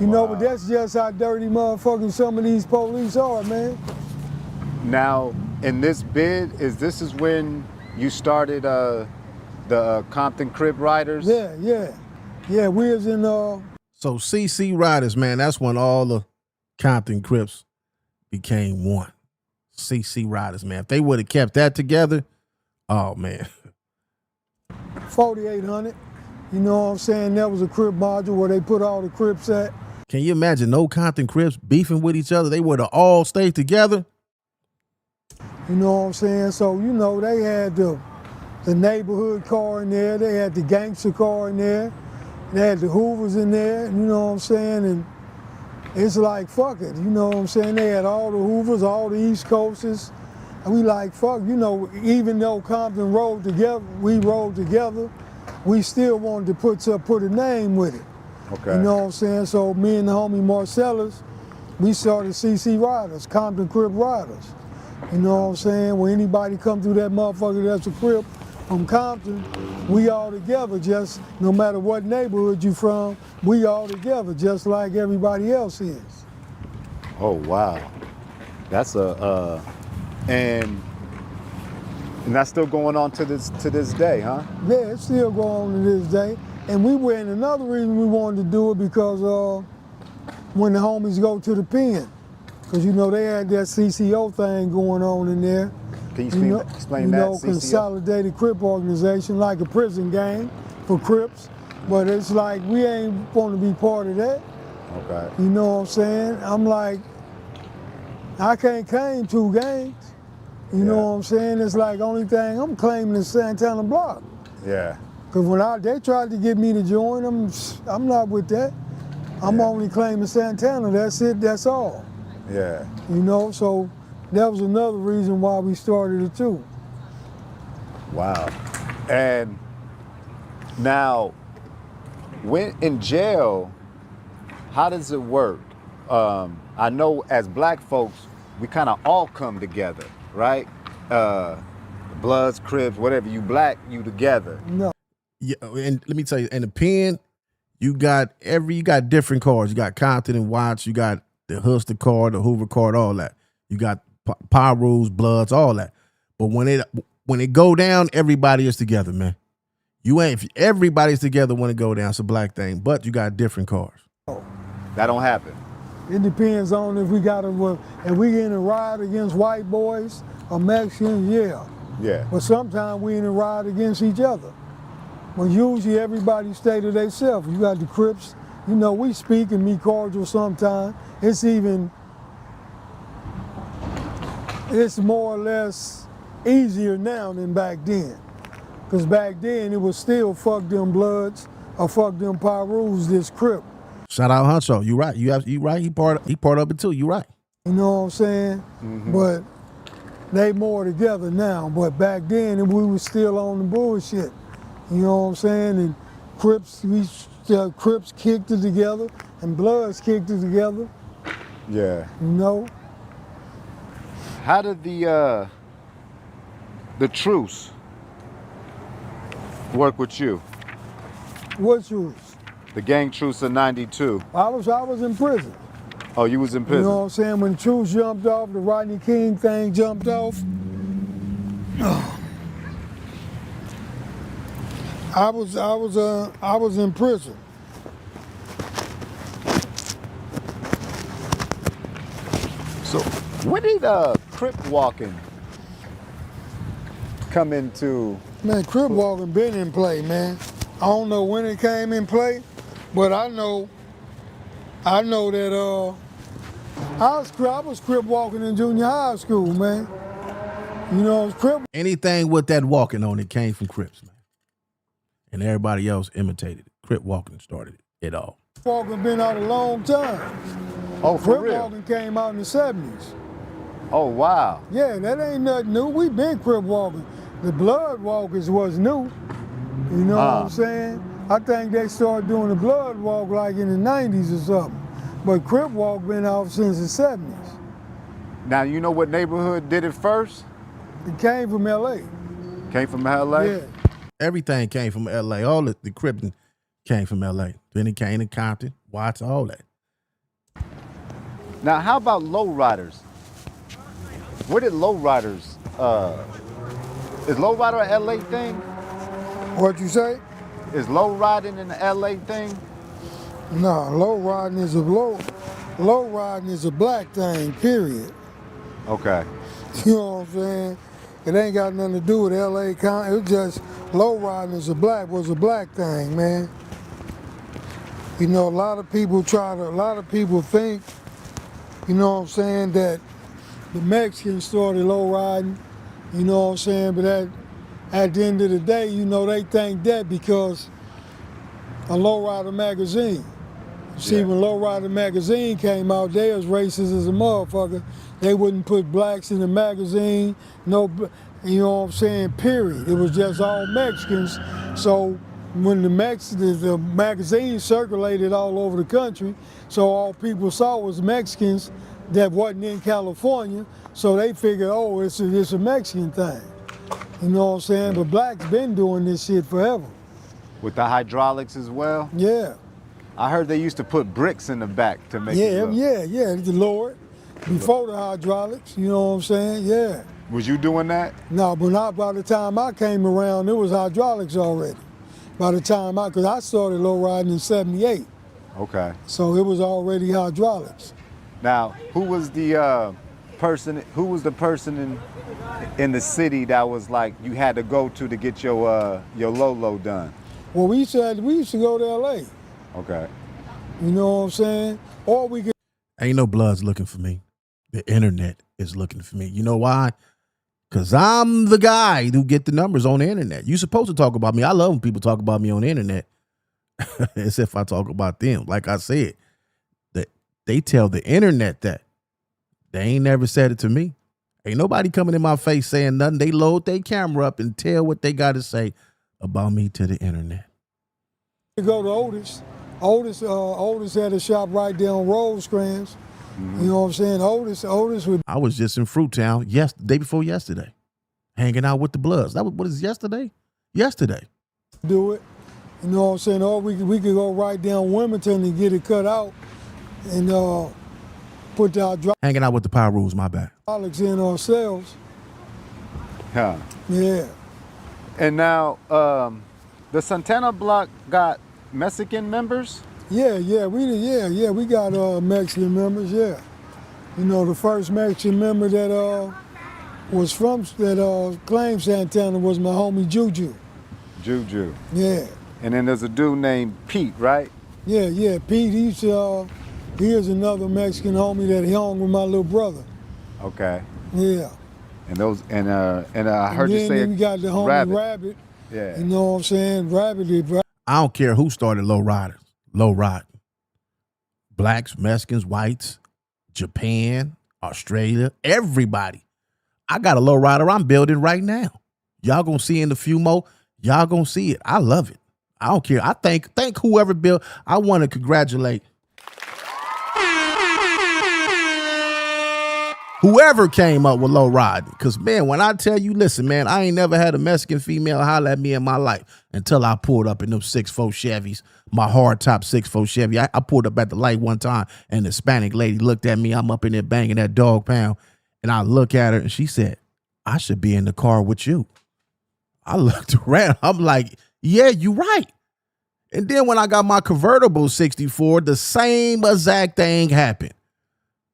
You know, but that's just how dirty motherfucking some of these police are, man. Now, in this bid, this is when you started the Compton Crip Riders? Yeah, we was in So CC Riders, man, that's when all the Compton Crips became one. CC Riders, man. If they would have kept that together, oh man. 4800, you know what I'm saying? That was a Crip module where they put all the Crips at. Can you imagine no Compton Crips beefing with each other? They would have all stayed together. You know what I'm saying? So, you know, they had the neighborhood car in there, they had the Gangsta car in there, they had the Hoovers in there, you know what I'm saying? And it's like, fuck it, you know what I'm saying? They had all the Hoovers, all the East Coasters, and we like, fuck, you know, even though Compton rolled together, we rolled together, we still wanted to put a name with it. Okay. You know what I'm saying? So me and the homie Marcellus, we started CC Riders, Compton Crip Riders. You know what I'm saying? When anybody come through that motherfucker that's a Crip from Compton, we all together, just no matter what neighborhood you from, we all together, just like everybody else is. Oh, wow. That's and that's still going on to this day, huh? Yeah, it's still going on to this day. And we went, another reason we wanted to do it because when the homies go to the pen, because, you know, they had that CCO thing going on in there. Can you explain that, CCO? Consolidated Crip organization, like a prison gang for Crips. But it's like, we ain't want to be part of that. Okay. You know what I'm saying? I'm like, I can't claim 2 gangs. You know what I'm saying? It's like, only thing I'm claiming is Santanna Blocc. Yeah. Because when they tried to get me to join them, I'm not with that. I'm only claiming Santanna, that's it, that's all. Yeah. You know, so that was another reason why we started it too. Wow. And now, when in jail, how does it work? I know as black folks, we kind of all come together, right? Bloods, Crips, whatever, you black, you together. No. Yeah, and let me tell you, in the pen, you got different cards. You got Compton and Watts, you got the Huster card, the Hoover card, all that. You got Pyrus, Bloods, all that. But when it go down, everybody is together, man. If everybody's together when it go down, it's a black thing. But you got different cards. That don't happen. It depends on if we got if we in a riot against white boys or Mexicans, yeah. Yeah. But sometimes we in a riot against each other. But usually everybody stay to themselves. You got the Crips, you know, we speak and be cordial sometimes. It's more or less easier now than back then. Because back then it was still fuck them Bloods or fuck them Pyrus, this Crip. Shout out Huncho. You right. You right. He part of it too. You right. You know what I'm saying? Mm-hmm. But they more together now. But back then we was still on the bullshit. You know what I'm saying? And Crips kicked it together and Bloods kicked it together. Yeah. You know? How did the truce work with you? What truce? The gang truce of '92. I was in prison. Oh, you was in prison? You know what I'm saying? When the truce jumped off, the Rodney King thing jumped off. I was in prison. So when did Crip walking come into? Man, Crip walking been in play, man. I don't know when it came in play, but I know that I was Crip walking in junior high school, man. You know, Crip. Anything with that walking on it came from Crips, man. And everybody else imitated it. Crip walking started it all. Walking been out a long time. Oh, for Crip real? walking came out in the 70s. Oh, wow. Yeah, that ain't nothing new. We been Crip walking. The Blood Walkers was new. You know what I'm saying? I think they started doing the Blood Walk like in the 90s or something. But Crip walk been out since the 70s. Now, you know what neighborhood did it first? It came from L.A. Came from LA? Yeah. Everything came from L.A. All the Crippin' came from L.A. Then it came to Compton, Watts, all that. Now, how about lowriders? Where did lowriders, is lowrider an LA thing? What you say? Is lowriding an LA thing? No, low riding is a black thing, period. Okay. You know what I'm saying? It ain't got nothing to do with LA County. It's just low riding was a black thing, man. You know, a lot of people think, you know what I'm saying, that the Mexicans started low riding, you know what I'm saying, but at the end of the day, you know, they think that because a Lowrider magazine. See, when Lowrider magazine came out, they was racist as a motherfucker. They wouldn't put blacks in the magazine, no, you know what I'm saying, period. It was just all Mexicans. So when the magazine circulated all over the country, so all people saw was Mexicans that wasn't in California, so they figured, oh, it's a Mexican thing. You know what I'm saying? But blacks been doing this shit forever. With the hydraulics as well? Yeah. I heard they used to put bricks in the back to make it Yeah, look. yeah, to lower it. Before the hydraulics, you know what I'm saying? Yeah. Was you doing that? No, but not by the time I came around, it was hydraulics already. By the time because I started low riding in '78. Okay. So it was already hydraulics. Now, who was the person in the city that was like you had to go to get your low done? Well, we used to go to LA. Okay. You know what I'm saying? Or we could. Ain't no bloods looking for me. The internet is looking for me. You know why? Because I'm the guy who get the numbers on the internet. You supposed to talk about me. I love when people talk about me on the internet. As if I talk about them. Like I said, that they tell the internet that. They ain't never said it to me. Ain't nobody coming in my face saying nothing. They load their camera up and tell what they got to say about me to the internet. We go to Otis. Otis had a shop right there on Rosecrans. You know what I'm saying? Otis would. I was just in Fruittown day before yesterday, hanging out with the Bloods. That was what is yesterday? Yesterday. Do it. You know what I'm saying? Or we could go right down Wilmington and get it cut out and put the hanging out with the Power Rules, my bad. hydraulics in ourselves. Huh. Yeah. And now, the Santanna block got Mexican members? Yeah, we got Mexican members, yeah. You know, the first Mexican member that was from, that claimed Santanna was my homie Juju. Juju. Yeah. And then there's a dude named Pete, right? Yeah, Pete, he is another Mexican homie that hung with my little brother. Okay. Yeah. And I heard you say we got the homie Rabbit. Yeah. You know what I'm saying? Rabbit. I don't care who started low riding. Blacks, Mexicans, whites, Japan, Australia, everybody. I got a low rider I'm building right now. Y'all gonna see in a few more. Y'all gonna see it. I love it. I don't care. I thank whoever built. I want to congratulate whoever came up with low riding. Because, man, when I tell you, listen, man, I ain't never had a Mexican female holler at me in my life until I pulled up in them 6'4" Chevys, my hard top 6'4" Chevy. I pulled up at the light one time, and the Hispanic lady looked at me. I'm up in there banging that dog pound, and I look at her, and she said, I should be in the car with you. I looked around. I'm like, Yeah, you right. And then when I got my convertible 64, the same exact thing happened.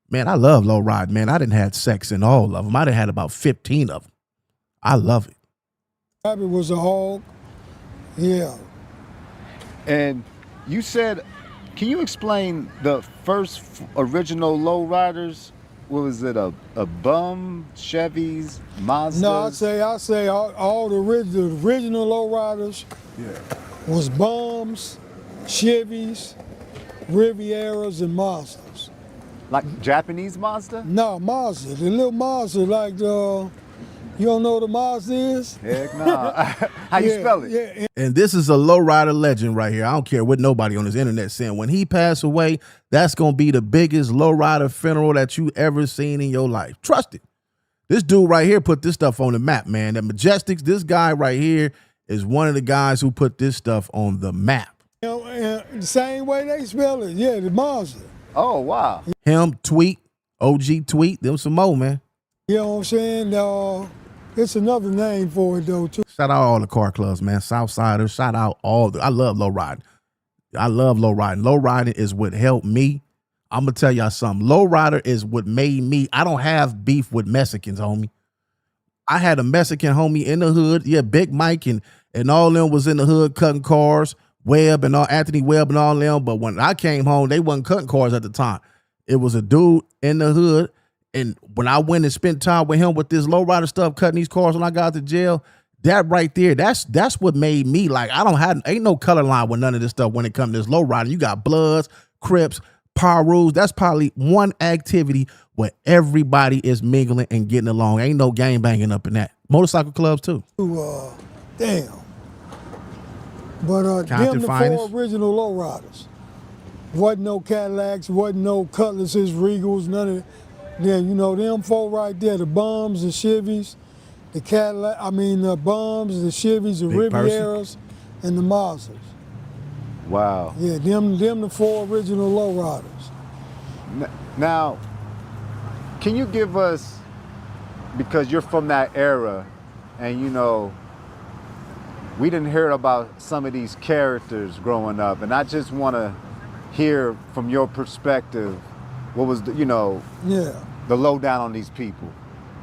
Man, I love low ride, man. I didn't have sex in all of them. I done had about 15 of them. I love it. Rabbit was a hog. Yeah. And you said, can you explain the first original lowriders? What was it, a bum, Chevys, Mazdas? No, I say all the original lowriders was bums, Chevys, Rivieras, and Mazdas. Like Japanese Mazda? No, Mazda, the little Mazda, like you don't know what a Mazda is? Heck no. How you spell it? Yeah. And this is a lowrider legend right here. I don't care what nobody on this internet saying. When he passed away, that's going to be the biggest lowrider funeral that you ever seen in your life. Trust it. This dude right here put this stuff on the map, man. The Majestics, this guy right here is one of the guys who put this stuff on the map. You know, and the same way they spell it, yeah, the Mazda. Oh, wow. Him, Tweet, OG Tweet, them some more, man. You know what I'm saying? It's another name for it, though, too. Shout out all the car clubs, man. Southsiders, shout out I love low riding. I love low riding. Low riding is what helped me. I'm going to tell y'all something. Low rider is what made me. I don't have beef with Mexicans, homie. I had a Mexican homie in the hood. Yeah, Big Mike and all them was in the hood cutting cars. Webb and all, Anthony Webb and all them. But when I came home, they wasn't cutting cars at the time. It was a dude in the hood. And when I went and spent time with him with this lowrider stuff, cutting these cars when I got to jail, that right there, that's what made me like, ain't no color line with none of this stuff when it comes to this lowrider. You got Bloods, Crips, Pyrus. That's probably one activity where everybody is mingling and getting along. Ain't no gang banging up in that. Motorcycle clubs too. Damn. But them the four original lowriders. Wasn't no Cadillacs, wasn't no Cutlasses, Regals, none of it. Yeah, you know, them four right there, the bums, the Chevys, the bums, the Chevys, the Rivieras, and the Mazdas. Wow. Yeah, them the four original lowriders. Now, can you give us, because you're from that era, and you know, we didn't hear about some of these characters growing up, and I just want to hear from your perspective, what was the, the lowdown on these people.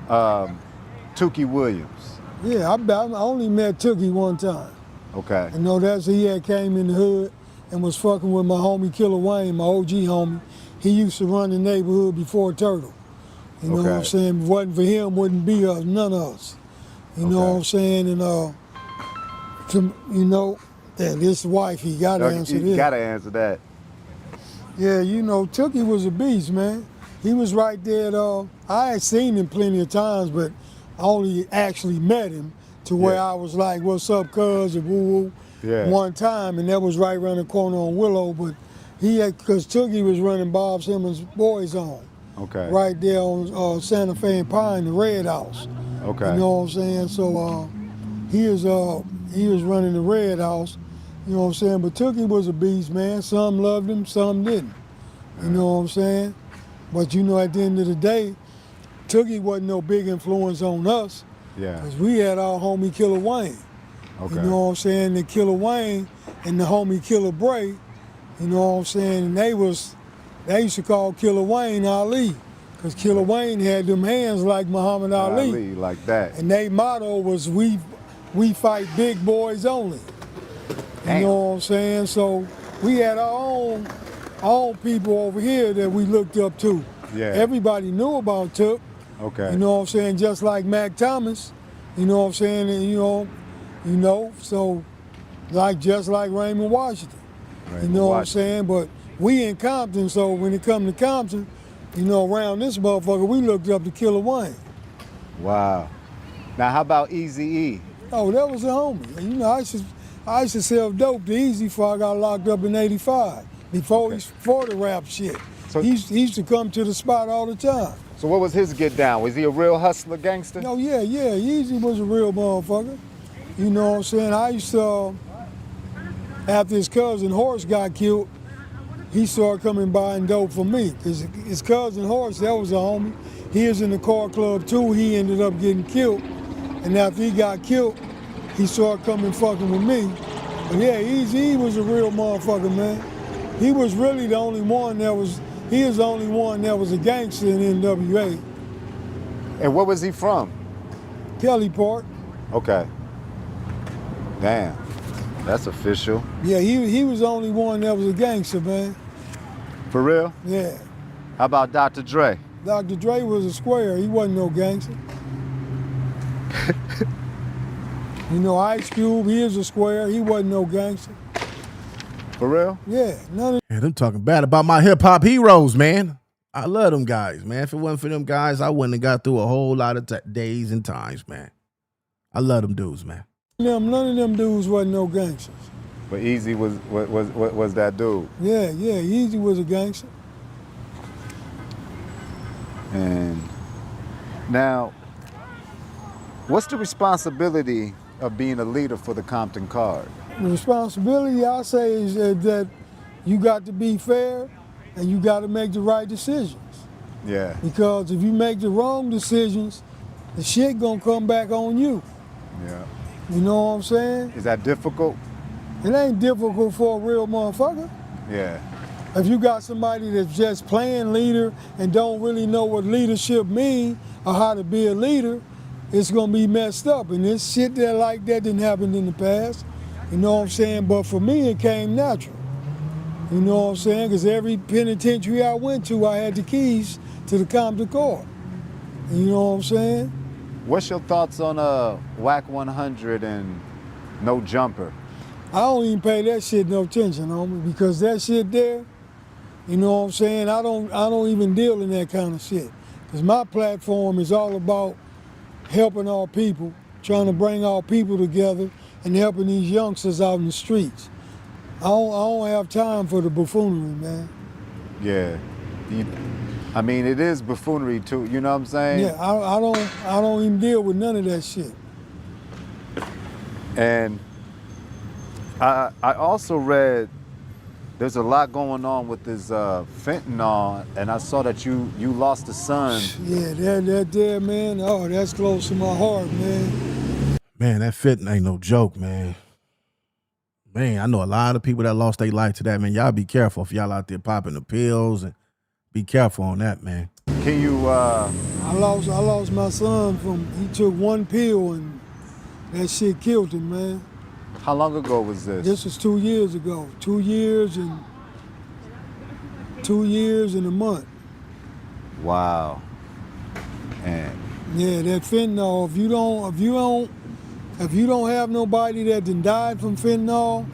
Tookie Williams. Yeah, I only met Tookie one time. Okay. You know, he had came in the hood and was fucking with my homie Killer Wayne, my OG homie. He used to run the neighborhood before Turtle. You know what I'm saying? If it wasn't for him, wouldn't be us, none of us. You know what I'm saying? And his wife, he got to answer this. You got to answer that. Yeah, you know, Tookie was a beast, man. He was right there. I had seen him plenty of times, but I only actually met him to where I was like, "What's up, cuz?" and woo woo. One time, and that was right around the corner on Willow. But because Tookie was running Bob Simmons' Boys Home. Okay. Right there on Santa Fe and Pine, the Red House. Okay. You know what I'm saying? So he was running the Red House. You know what I'm saying? But Tookie was a beast, man. Some loved him, some didn't. You know what I'm saying? But you know, at the end of the day, Tookie wasn't no big influence on us. Yeah. Because we had our homie Killer Wayne. Okay. You know what I'm saying? The Killer Wayne and the homie Killer Bray, you know what I'm saying? And they used to call Killer Wayne Ali. Because Killer Wayne had them hands like Muhammad Ali. Ali, like that. And their motto was, we fight big boys only. You know what I'm saying? So we had our own people over here that we looked up to. Yeah. Everybody knew about Took. Okay. You know what I'm saying? Just like Mac Thomas. You know what I'm saying? And so just like Raymond Washington. You know what I'm saying? But we in Compton, so when it come to Compton, you know, around this motherfucker, we looked up to Killer Wayne. Wow. Now how about Eazy-E? Oh, that was a homie. You know, I used to sell dope to Easy before I got locked up in '85. Before the rap shit. So he used to come to the spot all the time. So what was his get down? Was he a real hustler gangster? No, yeah. Easy was a real motherfucker. You know what I'm saying? I used to, after his cousin Horace got killed, he started coming buying dope for me. Because his cousin Horace, that was a homie. He was in the car club too. He ended up getting killed. And after he got killed, he started coming fucking with me. Yeah, Eazy was a real motherfucker, man. He was really the only one that was, he is the only one that was a gangster in NWA. And where was he from? Kelly Park. Okay. Damn, that's official. Yeah, he was the only one that was a gangster, man. For real? Yeah. How about Dr. Dre? Dr. Dre was a square. He wasn't no gangster. You know, Ice Cube, he is a square. He wasn't no gangster. For real? Yeah, none of. Yeah, them talking bad about my hip hop heroes, man. I love them guys, man. If it wasn't for them guys, I wouldn't have got through a whole lot of days and times, man. I love them dudes, man. None of them dudes wasn't no gangsters. But Eazy was that dude. Yeah, Eazy was a gangster. And now, what's the responsibility of being a leader for the Compton Card? The responsibility, I say, is that you got to be fair and you got to make the right decisions. Yeah. Because if you make the wrong decisions, the shit gonna come back on you. Yeah. You know what I'm saying? Is that difficult? It ain't difficult for a real motherfucker. Yeah. If you got somebody that's just playing leader and don't really know what leadership mean or how to be a leader, it's gonna be messed up. And this shit that like that didn't happen in the past. You know what I'm saying? But for me, it came natural. You know what I'm saying? Because every penitentiary I went to, I had the keys to the Compton Card. You know what I'm saying? What's your thoughts on WAC 100 and No Jumper? I don't even pay that shit no attention, homie, because that shit there, you know what I'm saying? I don't even deal in that kind of shit. Because my platform is all about helping our people, trying to bring our people together and helping these youngsters out in the streets. I don't have time for the buffoonery, man. Yeah. I mean, it is buffoonery too, you know what I'm saying? Yeah, I don't even deal with none of that shit. And I also read there's a lot going on with this fentanyl, and I saw that you lost a son. Yeah, that there, man. Oh, that's close to my heart, man. Man, that fentanyl ain't no joke, man. Man, I know a lot of people that lost their life to that, man. Y'all be careful if y'all out there popping the pills, and be careful on that, man. Can you? I lost my son he took one pill and that shit killed him, man. How long ago was this? This was 2 years ago. 2 years and 2 years and a month. Wow. And yeah, that fentanyl. If you don't have nobody that done died from fentanyl,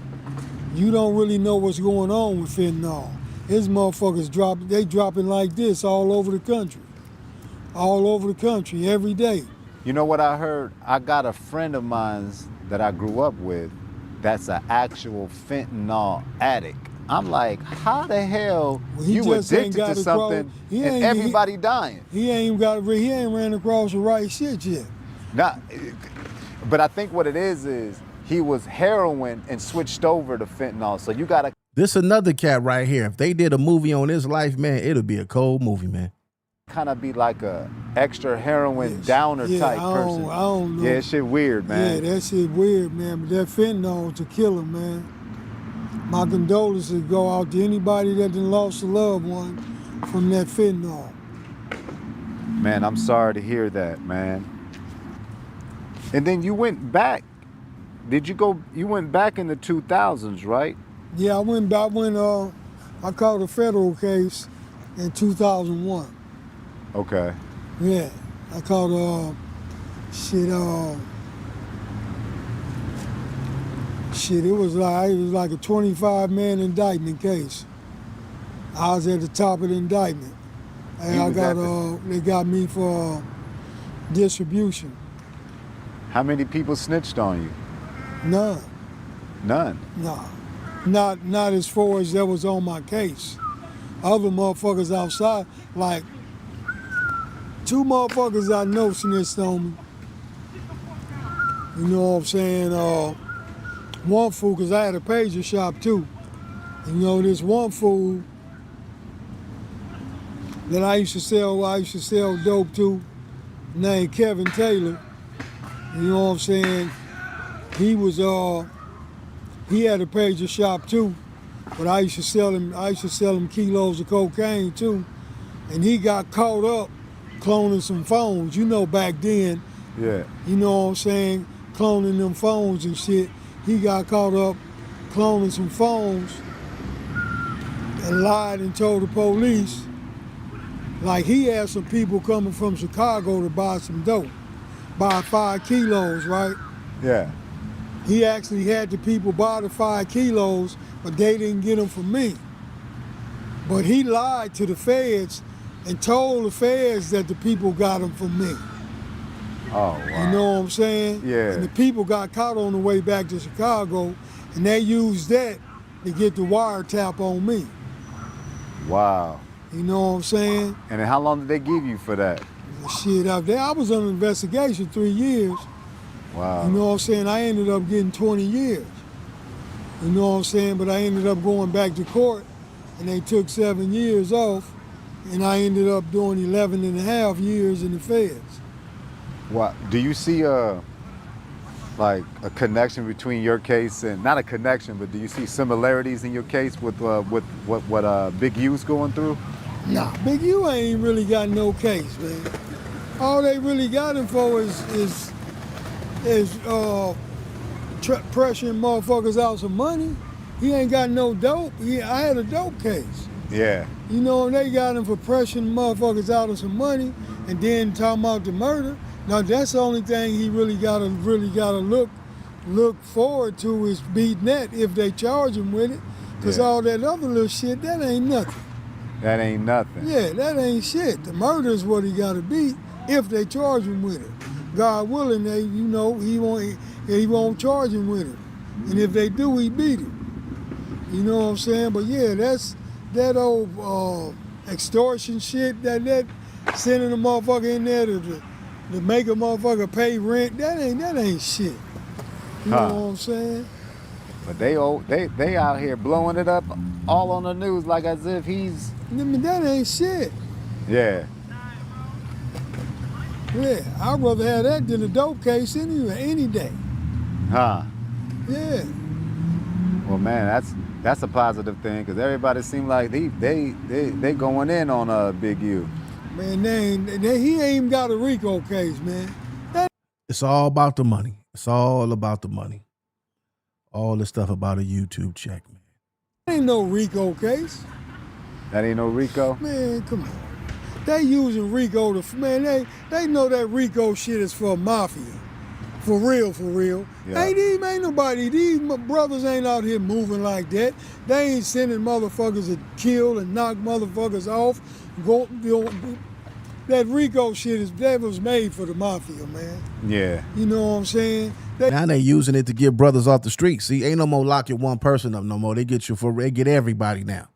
you don't really know what's going on with fentanyl. His motherfuckers dropping like this all over the country. All over the country, every day. You know what I heard? I got a friend of mine that I grew up with that's an actual fentanyl addict. I'm like, how the hell you addicted to something and everybody dying? He ain't ran across the right shit yet. But I think what it is he was heroin and switched over to fentanyl. So you gotta. This another cat right here. If they did a movie on his life, man, it'll be a cold movie, man. Kind of be like a extra heroin downer type person. I don't know. Yeah, shit weird, man. Yeah, that shit weird, man. But that fentanyl to kill him, man. My condolences go out to anybody that done lost a loved one from that fentanyl. Man, I'm sorry to hear that, man. And then you went back. You went back in the 2000s, right? Yeah, I caught a federal case in 2001. Okay. Yeah, I caught it was like a 25-man indictment case. I was at the top of the indictment. And they got me for distribution. How many people snitched on you? None. None? No. Not as far as that was on my case. Other motherfuckers outside, like 2 motherfuckers I know snitched on me. You know what I'm saying? One fool, because I had a pager shop too. You know, this one fool that I used to sell dope to, named Kevin Taylor. You know what I'm saying? He was He had a pager shop too, but I used to sell him kilos of cocaine too. And he got caught up cloning some phones. You know, back then, Yeah. you know what I'm saying, cloning them phones and shit. He got caught up cloning some phones and lied and told the police, like he had some people coming from Chicago to buy some dope, buy 5 kilos, right? Yeah. He actually had the people buy the 5 kilos, but they didn't get them from me. But he lied to the feds and told the feds that the people got them from me. Oh, wow. You know what I'm saying? Yeah. And the people got caught on the way back to Chicago, and they used that to get the wiretap on me. Wow. You know what I'm saying? And then how long did they give you for that? Shit, out there, I was under investigation 3 years. Wow. You know what I'm saying? I ended up getting 20 years. You know what I'm saying? But I ended up going back to court, and they took 7 years off, and I ended up doing 11 and a half years in the feds. What do you see like a connection between your case and, not a connection, but do you see similarities in your case with what Big U's going through? Nah, Big U ain't really got no case, man. All they really got him for is pressuring motherfuckers out some money. He ain't got no dope. I had a dope case. Yeah. You know, and they got him for pressuring motherfuckers out of some money and then talking about the murder. Now that's the only thing he really gotta look forward to is beating that if they charge him with it. Cause all that other little shit, that ain't nothing. That ain't nothing. Yeah, that ain't shit. The murder is what he gotta beat if they charge him with it. God willing, he won't charge him with it. And if they do, he beat him. You know what I'm saying? But yeah, that's that old extortion shit, that sending a motherfucker in there to make a motherfucker pay rent, that ain't shit. You know what I'm saying? But they out here blowing it up all on the news like as if he's... I mean, that ain't shit. Yeah. Yeah, I'd rather have that than a dope case any day. Huh. Yeah. Well, man, that's a positive thing because everybody seemed like they going in on Big U. Man, he ain't even got a RICO case, man. It's all about the money. It's all about the money. All this stuff about a YouTube check, man. Ain't no RICO case. That ain't no RICO? Man, come on. They using RICO man, they know that RICO shit is for mafia. For real, for real. Yeah. Ain't nobody, these brothers ain't out here moving like that. They ain't sending motherfuckers to kill and knock motherfuckers off. That RICO shit that was made for the mafia, man. Yeah. You know what I'm saying? Now they using it to get brothers off the street. See, ain't no more locking one person up no more. They get everybody now.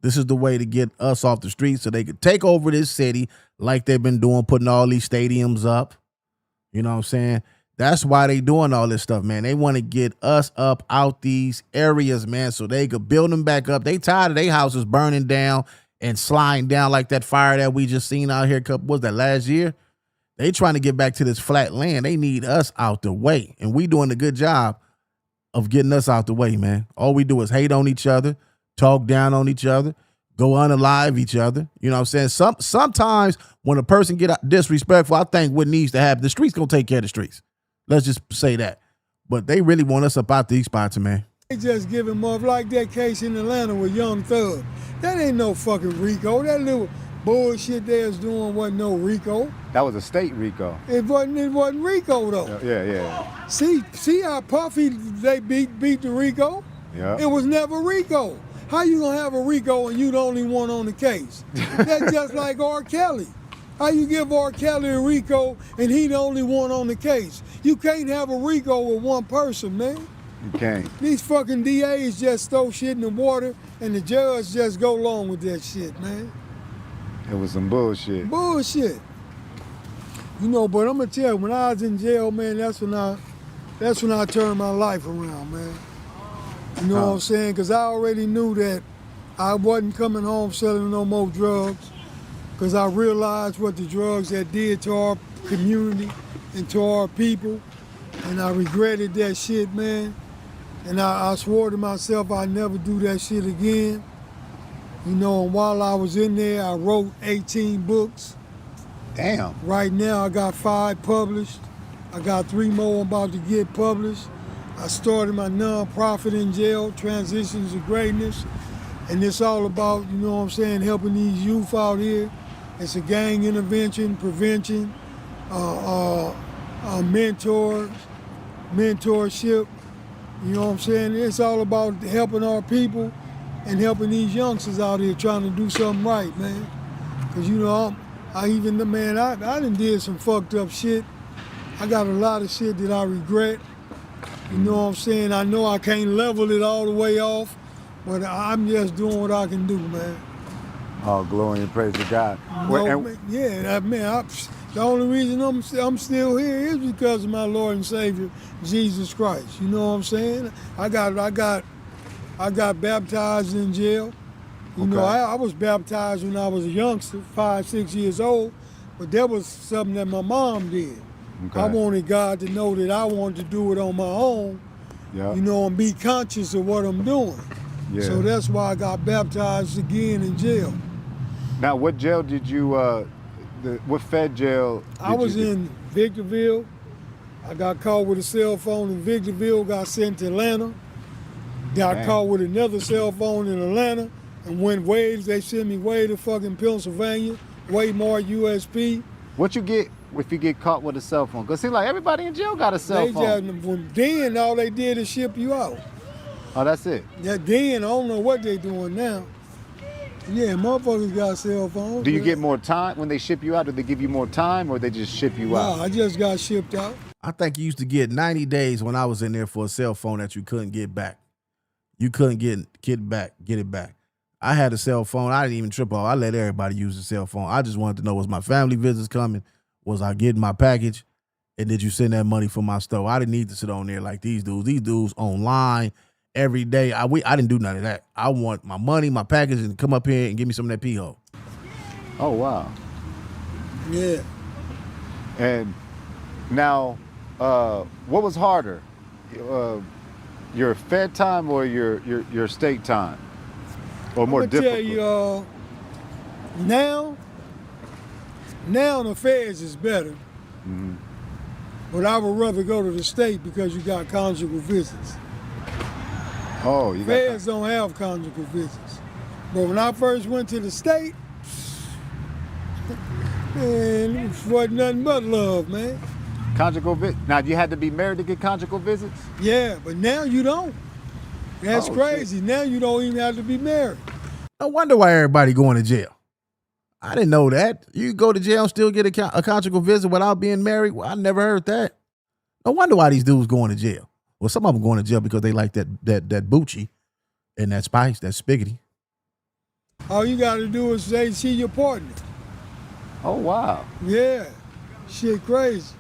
This is the way to get us off the street so they could take over this city like they've been doing, putting all these stadiums up. You know what I'm saying? That's why they doing all this stuff, man. They want to get us up out these areas, man, so they could build them back up. They tired of their houses burning down and sliding down like that fire that we just seen out here last year? They trying to get back to this flat land. They need us out the way. And we doing a good job of getting us out the way, man. All we do is hate on each other, talk down on each other, go unalive each other. You know what I'm saying? Sometimes when a person get disrespectful, I think what needs to happen, the streets gonna take care of the streets. Let's just say that. But they really want us up out these spots, man. They just give him up like that case in Atlanta with Young Thug. That ain't no fucking RICO. That little bullshit they was doing wasn't no RICO. That was a state RICO. It wasn't RICO though. Yeah. See how Puffy they beat the RICO? Yeah. It was never RICO. How you gonna have a RICO and you the only one on the case? That's just like R. Kelly. How you give R. Kelly a RICO and he the only one on the case? You can't have a RICO with one person, man. You can't. These fucking DAs just throw shit in the water and the judge just go along with that shit, man. It was some bullshit. Bullshit. You know, but I'm gonna tell you, when I was in jail, man, that's when I turned my life around, man. You know what I'm saying? Because I already knew that I wasn't coming home selling no more drugs, because I realized what the drugs had did to our community and to our people, and I regretted that shit, man. And I swore to myself I'd never do that shit again. You know, and while I was in there, I wrote 18 books. Damn. Right now, I got 5 published. I got 3 more about to get published. I started my nonprofit in jail, Transitions to Greatness. And it's all about, you know what I'm saying, helping these youth out here. It's a gang intervention, prevention, mentorship. You know what I'm saying? It's all about helping our people and helping these youngsters out here trying to do something right, man. Because, you know, I done did some fucked up shit. I got a lot of shit that I regret. You know what I'm saying? I know I can't level it all the way off, but I'm just doing what I can do, man. Oh, glory and praise to God. The only reason I'm still here is because of my Lord and Savior, Jesus Christ. You know what I'm saying? I got baptized in jail. You know, I was baptized when I was a youngster, 5, 6 years old, but that was something that my mom did. Okay. I wanted God to know that I wanted to do it on my own, you know, and be conscious of what I'm doing. Yeah. So that's why I got baptized again in jail. Now, what jail did you, what Fed jail did I was you in Victorville. I got caught with a cell phone in Victorville, got sent to Atlanta. Got caught with another cell phone in Atlanta and went way, they sent me way to fucking Pennsylvania, Waymart USP. What you get if you get caught with a cell phone? Because it seems like everybody in jail got a cell phone. Then all they did is ship you out. Oh, that's it? Yeah, then I don't know what they doing now. Yeah, motherfuckers got cell phones. Do you get more time when they ship you out? Do they give you more time or they just ship you out? No, I just got shipped out. I think you used to get 90 days when I was in there for a cell phone that you couldn't get back. You couldn't get it back. I had a cell phone. I didn't even trip off. I let everybody use the cell phone. I just wanted to know, was my family visits coming? Was I getting my package? And did you send that money from my store? I didn't need to sit on there like these dudes. These dudes online every day. I didn't do none of that. I want my money, my package, and come up here and give me some of that pee-hole. Oh, wow. Yeah. And now, what was harder? Your Fed time or your state time? Or more difficult? I'm gonna tell you, now the feds is better. Mm-hmm. But I would rather go to the state because you got conjugal visits. Oh, you got feds don't have conjugal visits. But when I first went to the state, man, it wasn't nothing but love, man. Conjugal visit? Now, you had to be married to get conjugal visits? Yeah, but now you don't. That's crazy. Shit. Now you don't even have to be married. No wonder why everybody going to jail. I didn't know that. You go to jail and still get a conjugal visit without being married? Well, I never heard that. No wonder why these dudes going to jail. Well, some of them going to jail because they like that Bucci and that spice, that spiggity. All you got to do is say, see your partner. Oh, wow. Yeah. Shit crazy.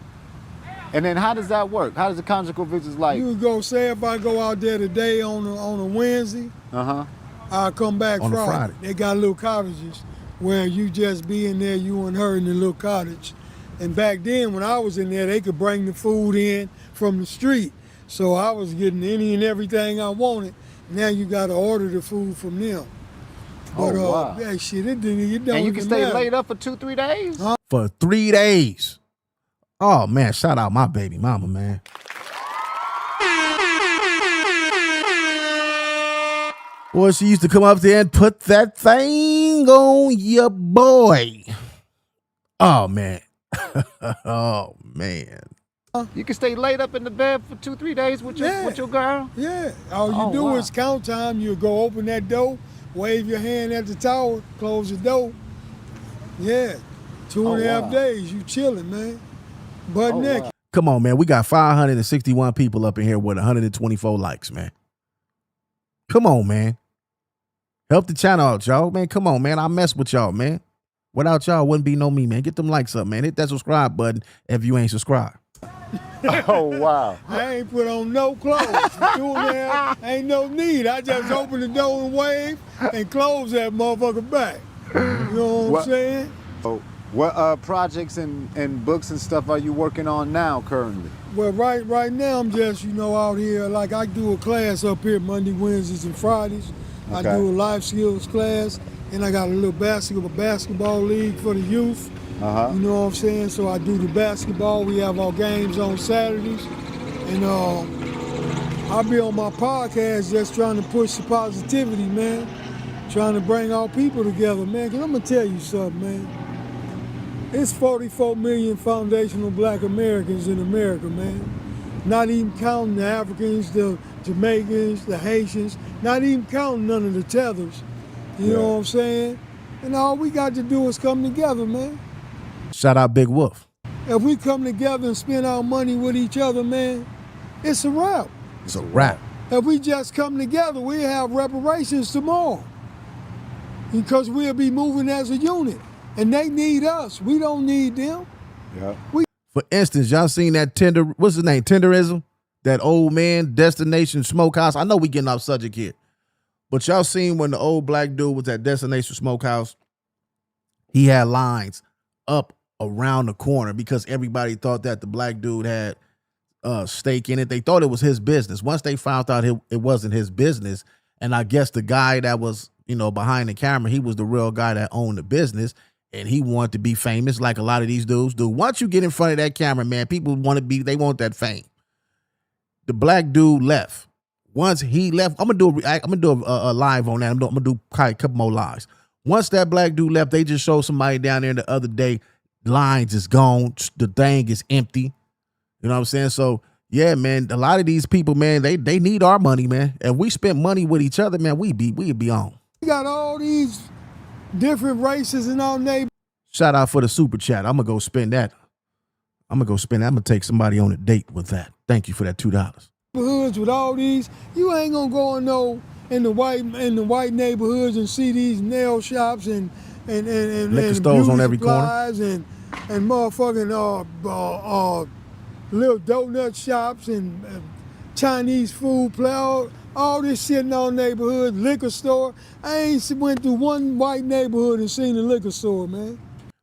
And then how does that work? How does the conjugal visits like? You would go, say if I go out there today on a Wednesday, I'll come back on Friday. They got little cottages where you just be in there, you and her in the little cottage. And back then when I was in there, they could bring the food in from the street. So I was getting any and everything I wanted. Now you got to order the food from them. But wow. That shit, it don't and you can stay matter. laid up for 2-3 days? Huh? For 3 days. Oh, man, shout out my baby mama, man. Well, she used to come up there and put that thing on your boy. Oh, man. Oh, man. You can stay laid up in the bed for 2-3 days with your girl? Yeah. All you do is count time. You go open that door, wave your hand at the tower, close the door. Yeah. 2.5 days, you chilling, man. Butt naked. Wow. Come on, man. We got 561 people up in here with 124 likes, man. Come on, man. Help the channel out, y'all. Man, come on, man. I mess with y'all, man. Without y'all, wouldn't be no me, man. Get them likes up, man. Hit that subscribe button if you ain't subscribed. Oh, wow. I ain't put on no clothes. That ain't no need. I just open the door and wave and close that motherfucker back. You know what I'm saying? Oh, what projects and books and stuff are you working on now currently? Well, right now I'm just, out here. Like I do a class up here Monday, Wednesdays, and Fridays. I Okay. do a life skills class, and I got a little basketball league for the youth. Uh-huh. You know what I'm saying? So I do the basketball. We have our games on Saturdays, and I'll be on my podcast just trying to push the positivity, man. Trying to bring our people together, man. Cause I'm gonna tell you something, man. It's 44 million foundational black Americans in America, man. Not even counting the Africans, the Jamaicans, the Haitians, not even counting none of the tethers. You know what I'm saying? And all we got to do is come together, man. Shout out Big Wolf. If we come together and spend our money with each other, man, it's a wrap. It's a wrap. If we just come together, we'll have reparations tomorrow. Because we'll be moving as a unit. And they need us. We don't need them. Yeah. For instance, y'all seen that what's his name? Tenderism? That old man, Destination Smokehouse. I know we getting off subject here. But y'all seen when the old black dude was at Destination Smokehouse, he had lines up around the corner because everybody thought that the black dude had stake in it. They thought it was his business. Once they found out it wasn't his business, and I guess the guy that was, behind the camera, he was the real guy that owned the business, and he wanted to be famous like a lot of these dudes do. Once you get in front of that camera, man, people they want that fame. The black dude left. Once he left, I'm gonna do a live on that. I'm gonna do a couple more lives. Once that black dude left, they just showed somebody down there the other day. Lines is gone. The thing is empty. You know what I'm saying? So yeah, man, a lot of these people, man, they need our money, man. If we spent money with each other, man, we'd be on. We got all these different races in our neighborhood. Shout out for the super chat. I'm gonna go spend that. I'm gonna take somebody on a date with that. Thank you for that $2. Neighborhoods with all these, you ain't gonna go in the white neighborhoods and see these nail shops and liquor stores on every corner and motherfucking little donut shops and Chinese food place. All this shit in our neighborhood, liquor store. I ain't went through one white neighborhood and seen a liquor store, man.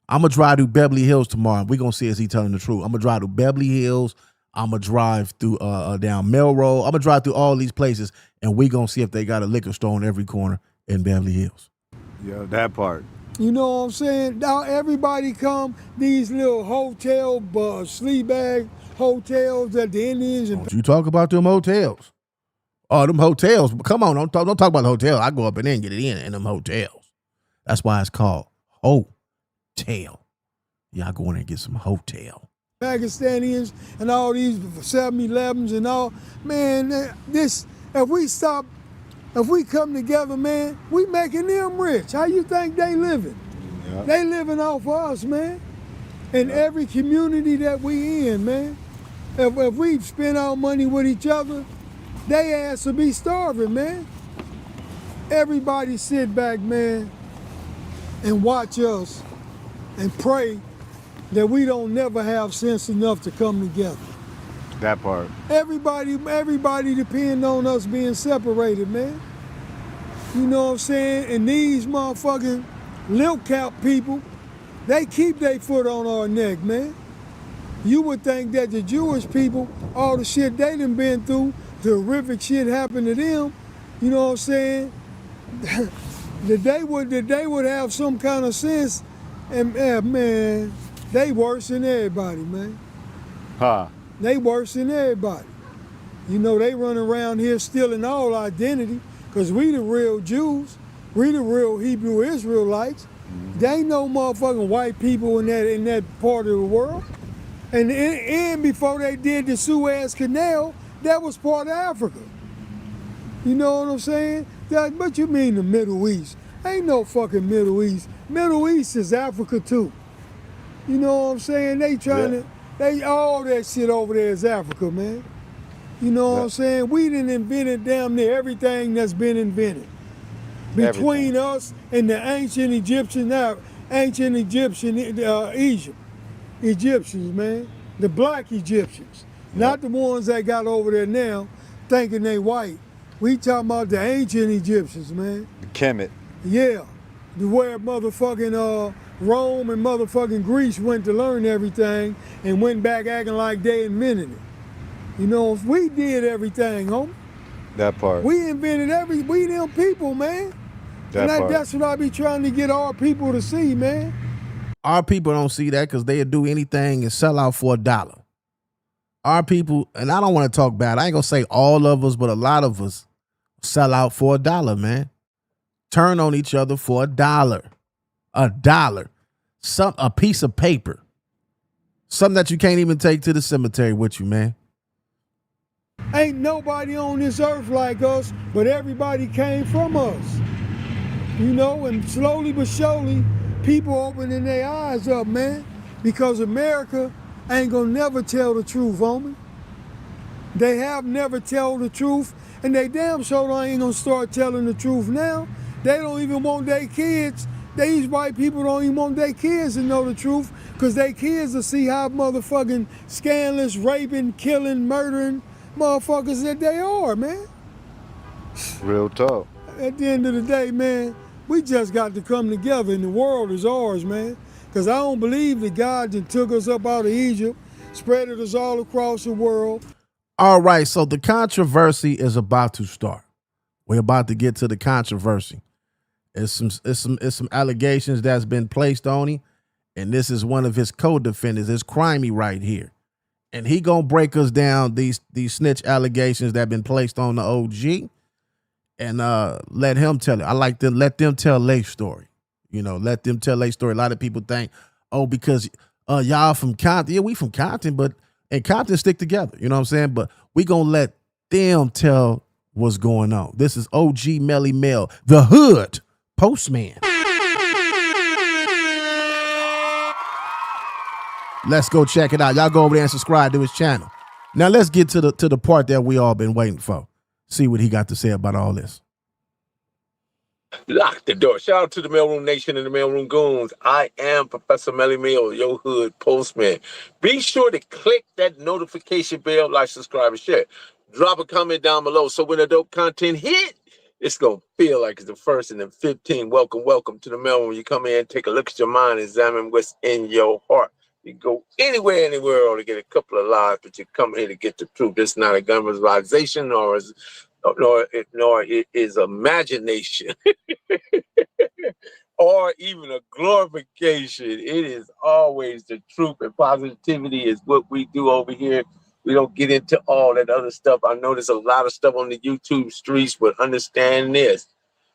I'm going to drive through Beverly Hills tomorrow. We're going to see is he telling the truth. I'm going to drive through Beverly Hills. I'm going to drive through down Melrose. I'm going to drive through all these places, and we're going to see if they got a liquor store on every corner in Beverly Hills. Yeah, that part. You know what I'm saying? Now everybody come, these little hotel, sleep bag hotels that the Indians and... Don't you talk about them hotels. Oh, them hotels. Come on, don't talk about the hotel. I go up in there and get it in them hotels. That's why it's called hotel. Y'all go in there and get some hotel. Pakistanians and all these 7-Elevens and all. Man, if we come together, man, we making them rich. How you think they living? Yeah. They living off of us, man. In every community that we in, man. If we spend our money with each other, they ass will be starving, man. Everybody sit back, man, and watch us and pray that we don't never have sense enough to come together. That part. Everybody depend on us being separated, man. You know what I'm saying? And these motherfucking lil cap people, they keep their foot on our neck, man. You would think that the Jewish people, all the shit they done been through, the horrific shit happened to them, you know what I'm saying? that they would have some kind of sense, and man, they worse than everybody, man. Huh. They worse than everybody. You know, they run around here stealing all identity, because we the real Jews, we the real Hebrew Israelites. There ain't no motherfucking white people in that part of the world. And before they did the Suez Canal, that was part of Africa. You know what I'm saying? But you mean the Middle East. Ain't no fucking Middle East. Middle East is Africa too. You know what I'm saying? They all that shit over there is Africa, man. You know what I'm saying? We done invented damn near everything that's been invented. Between us and the ancient Egyptian Egypt. Egyptians, man. The black Egyptians. Not the ones that got over there now thinking they white. We talking about the ancient Egyptians, man. The Kemet. Yeah. Where motherfucking Rome and motherfucking Greece went to learn everything and went back acting like they invented it. You know, if we did everything, homie. That part. We invented we them people, man. That's what I be trying to get our people to see, man. Our people don't see that because they'll do anything and sell out for $1. Our people, and I don't want to talk bad. I ain't gonna say all of us, but a lot of us sell out for $1, man. Turn on each other for $1. $1. A piece of paper. Something that you can't even take to the cemetery with you, man. Ain't nobody on this earth like us, but everybody came from us. You know, and slowly but surely, people opening their eyes up, man, because America ain't gonna never tell the truth, homie. They have never told the truth, and they damn sure ain't gonna start telling the truth now. They don't even want their kids. These white people don't even want their kids to know the truth, because their kids will see how motherfucking scandalous, raping, killing, murdering motherfuckers that they are, man. Real talk. At the end of the day, man, we just got to come together, and the world is ours, man. Because I don't believe that God just took us up out of Egypt, spread us all across the world. All right, so the controversy is about to start. We're about to get to the controversy. It's some allegations that's been placed on him, and this is one of his co-defendants. It's Crimey right here. And he gonna break us down these snitch allegations that have been placed on the OG, and let him tell it. I like to let them tell their story. You know, let them tell their story. A lot of people think, oh, because y'all from Compton. Yeah, we from Compton, and Compton stick together. You know what I'm saying? But we gonna let them tell what's going on. This is OG Melly Mel, the Hood Postman. Let's go check it out. Y'all go over there and subscribe to his channel. Now let's get to the part that we all been waiting for. See what he got to say about all this. Lock the door. Shout out to the Mailroom Nation and the Mailroom Goons. I am Professor Melly Mel, your hood postman. Be sure to click that notification bell, like, subscribe, and share. Drop a comment down below so when the dope content hit, it's going to feel like it's the first and then 15. Welcome to the Mailroom. You come in, take a look at your mind, examine what's in your heart. You go anywhere in the world to get a couple of lives, but you come here to get the truth. It's not a gunnerization nor it is imagination or even a glorification. It is always the truth, and positivity is what we do over here. We don't get into all that other stuff. I know there's a lot of stuff on the YouTube streets, but understand this.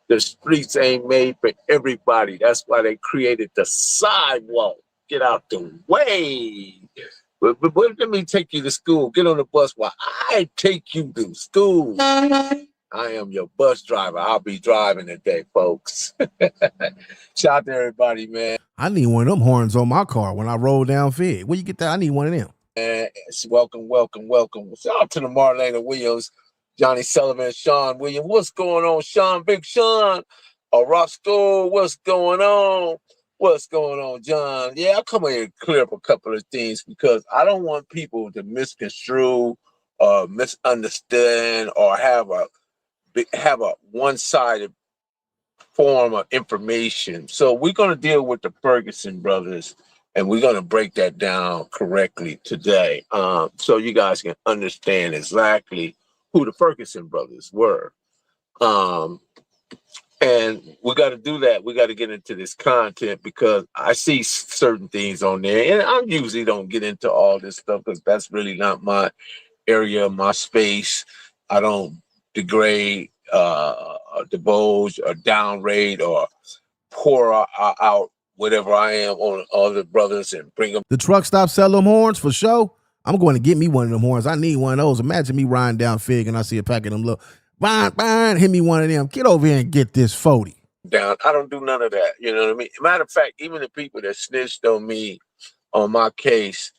The streets ain't made for everybody. That's why they created the sidewalk. Get out the way. But let me take you to school. Get on the bus while I take you to school. I am your bus driver. I'll be driving today, folks. Shout out to everybody, man. I need one of them horns on my car when I roll down Fig. Where you get that? I need one of them. Welcome. Shout out to the Marlena Williams, Johnny Sullivan, Sean Williams. What's going on, Sean? Big Sean. Roscoe, what's going on? What's going on, John? Yeah, I'll come here and clear up a couple of things because I don't want people to misconstrue or misunderstand or have a one-sided form of information. So we're going to deal with the Ferguson brothers, and we're going to break that down correctly today, so you guys can understand exactly who the Ferguson brothers were. And we got to do that. We got to get into this content because I see certain things on there, and I usually don't get into all this stuff because that's really not my area, my space. I don't degrade, divulge, or downgrade, or pour out whatever I am on other brothers and bring them. The truck stop sell them horns for show. I'm going to get me one of them horns. I need one of those. Imagine me riding down Fig and I see a pack of them little. Bang, hit me one of them. Get over here and get this 40. Down. I don't do none of that. You know what I mean? Matter of fact, even the people that snitched on me on my case,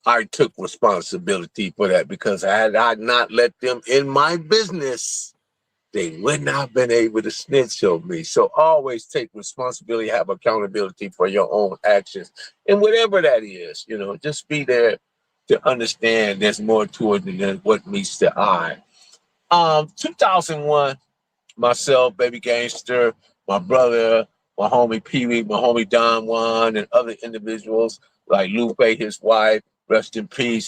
I took responsibility for that because had I not let them in my business, they would not have been able to snitch on me. So always take responsibility, have accountability for your own actions. And whatever that is, you know, just be there to understand there's more to it than what meets the eye. 2001, myself, Baby Gangster, my brother, my homie Pee Wee, my homie Don Juan, and other individuals like Lupe, his wife, rest in peace.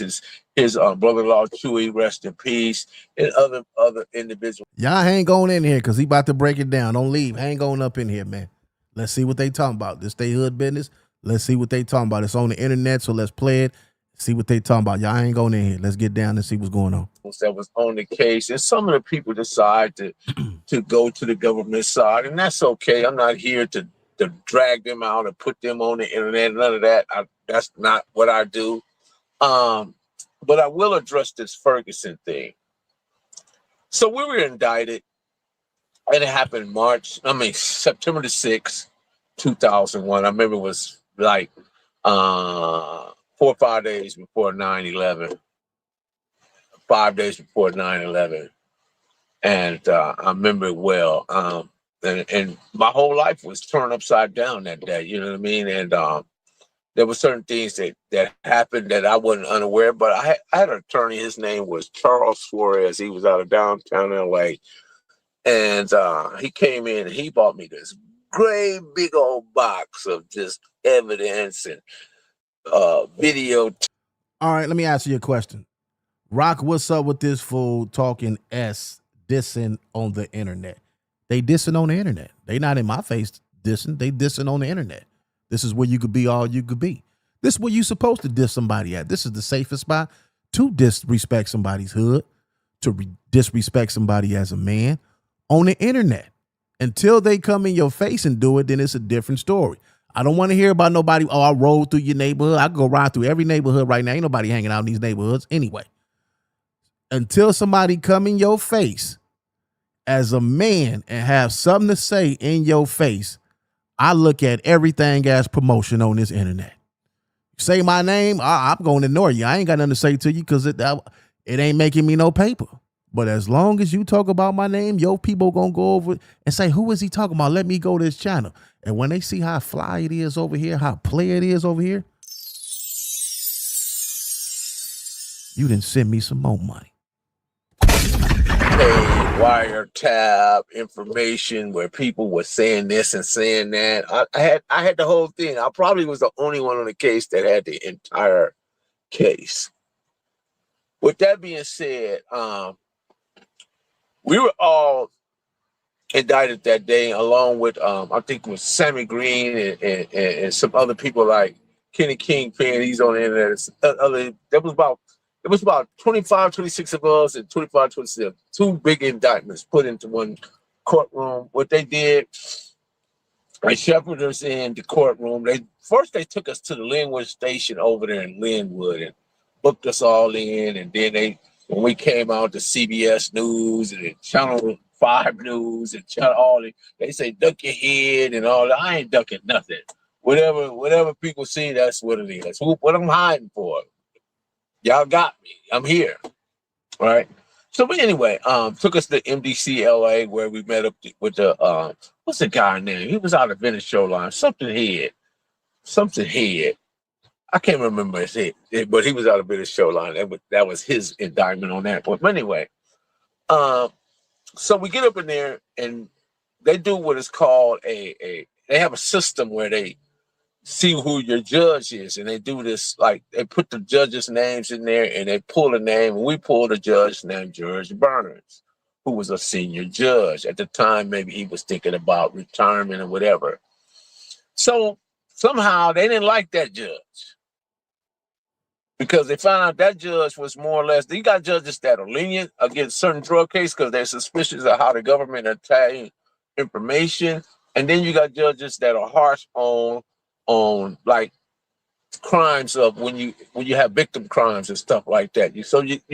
His brother-in-law Chewy, rest in peace, and other individuals. Y'all hang on in here because he about to break it down. Don't leave. Hang on up in here, man. Let's see what they talking about. This they hood business. Let's see what they talking about. It's on the internet, so let's play it. See what they talking about. Y'all ain't going in here. Let's get down and see what's going on. That was on the case, and some of the people decide to go to the government side, and that's okay. I'm not here to drag them out and put them on the internet. None of that. That's not what I do. But I will address this Ferguson thing. So we were indicted, and it happened September the 6th, 2001. I remember it was like 4 or 5 days before 9/11. 5 days before 9/11. And I remember it well. And my whole life was turned upside down that day, you know what I mean? And there were certain things that happened that I wasn't unaware, but I had an attorney. His name was Charles Suarez. He was out of downtown LA. And he came in and he bought me this great big old box of just evidence and video. All right, let me ask you a question. Rock, what's up with this fool talking dissing on the internet? They dissing on the internet. They not in my face dissing. They dissing on the internet. This is where you could be all you could be. This is where you supposed to diss somebody at. This is the safest spot to disrespect somebody's hood, to disrespect somebody as a man on the internet. Until they come in your face and do it, then it's a different story. I don't want to hear about nobody, I rode through your neighborhood. I go ride through every neighborhood right now. Ain't nobody hanging out in these neighborhoods anyway. Until somebody come in your face as a man and have something to say in your face, I look at everything as promotion on this internet. Say my name, I'm going to ignore you. I ain't got nothing to say to you because it ain't making me no paper. But as long as you talk about my name, your people going to go over and say, who is he talking about? Let me go to this channel. And when they see how fly it is over here, how play it is over here, you didn't send me some more money. Wiretap information where people were saying this and saying that. I had the whole thing. I probably was the only one on the case that had the entire case. With that being said, we were all indicted that day, along with I think it was Sammy Green and some other people like Kenny Kingpin. He's on the internet. It was about 25, 26 of us and 25, 27. Two big indictments put into one courtroom. What they did, they shepherded us in the courtroom. They took us to the Linwood station over there in Linwood and booked us all in. And then when we came out to CBS News and Channel 5 News and they say duck your head and all that. I ain't ducking nothing. Whatever people see, that's what it is. What I'm hiding for. Y'all got me. I'm here. All right. So, but anyway, took us to MDC LA where we met up with the what's the guy name? He was out of Venice Shoreline. Something head. I can't remember his head, but he was out of Venice Shoreline. That was his indictment on that point. But anyway, so we get up in there and they do what is called they have a system where they see who your judge is, and they do this, like they put the judges' names in there and they pull a name, and we pulled a judge named George Burns, who was a senior judge at the time. Maybe he was thinking about retirement or whatever. So somehow they didn't like that judge because they found out that judge was more or less, you got judges that are lenient against certain drug cases because they're suspicious of how the government obtained information, and then you got judges that are harsh on like crimes of when you have victim crimes and stuff like that. You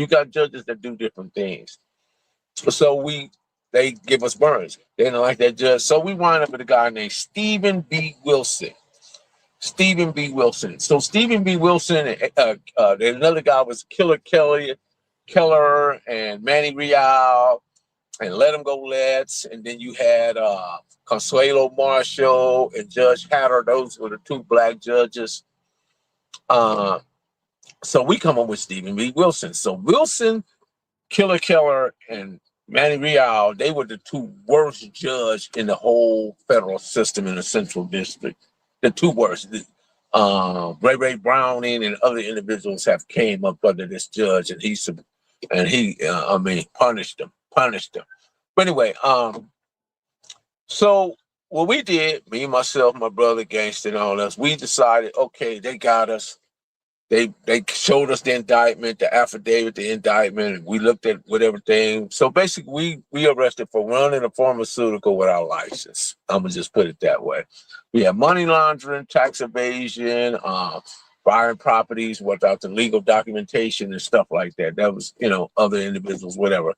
got judges that do different things. So they give us Burns. They didn't like that judge. So we wind up with a guy named Stephen B. Wilson. So Stephen B. Wilson, then another guy was Keller and Manny Real and Let Him Go Let's, and then you had Consuelo Marshall and Judge Hatter. Those were the two black judges. So we come up with Stephen B. Wilson. So Wilson, Keller, and Manny Real, they were the two worst judges in the whole federal system in the Central District. The two worst. Ray Browning and other individuals have came up under this judge, and he punished them. But anyway, so what we did, me, myself, my brother, Gangsta, and all us, we decided, okay, they got us. They showed us the indictment, the affidavit, the indictment, and we looked at everything. So basically, we arrested for running a pharmaceutical without license. I'm gonna just put it that way. We had money laundering, tax evasion, buying properties without the legal documentation and stuff like that. That was, other individuals, whatever.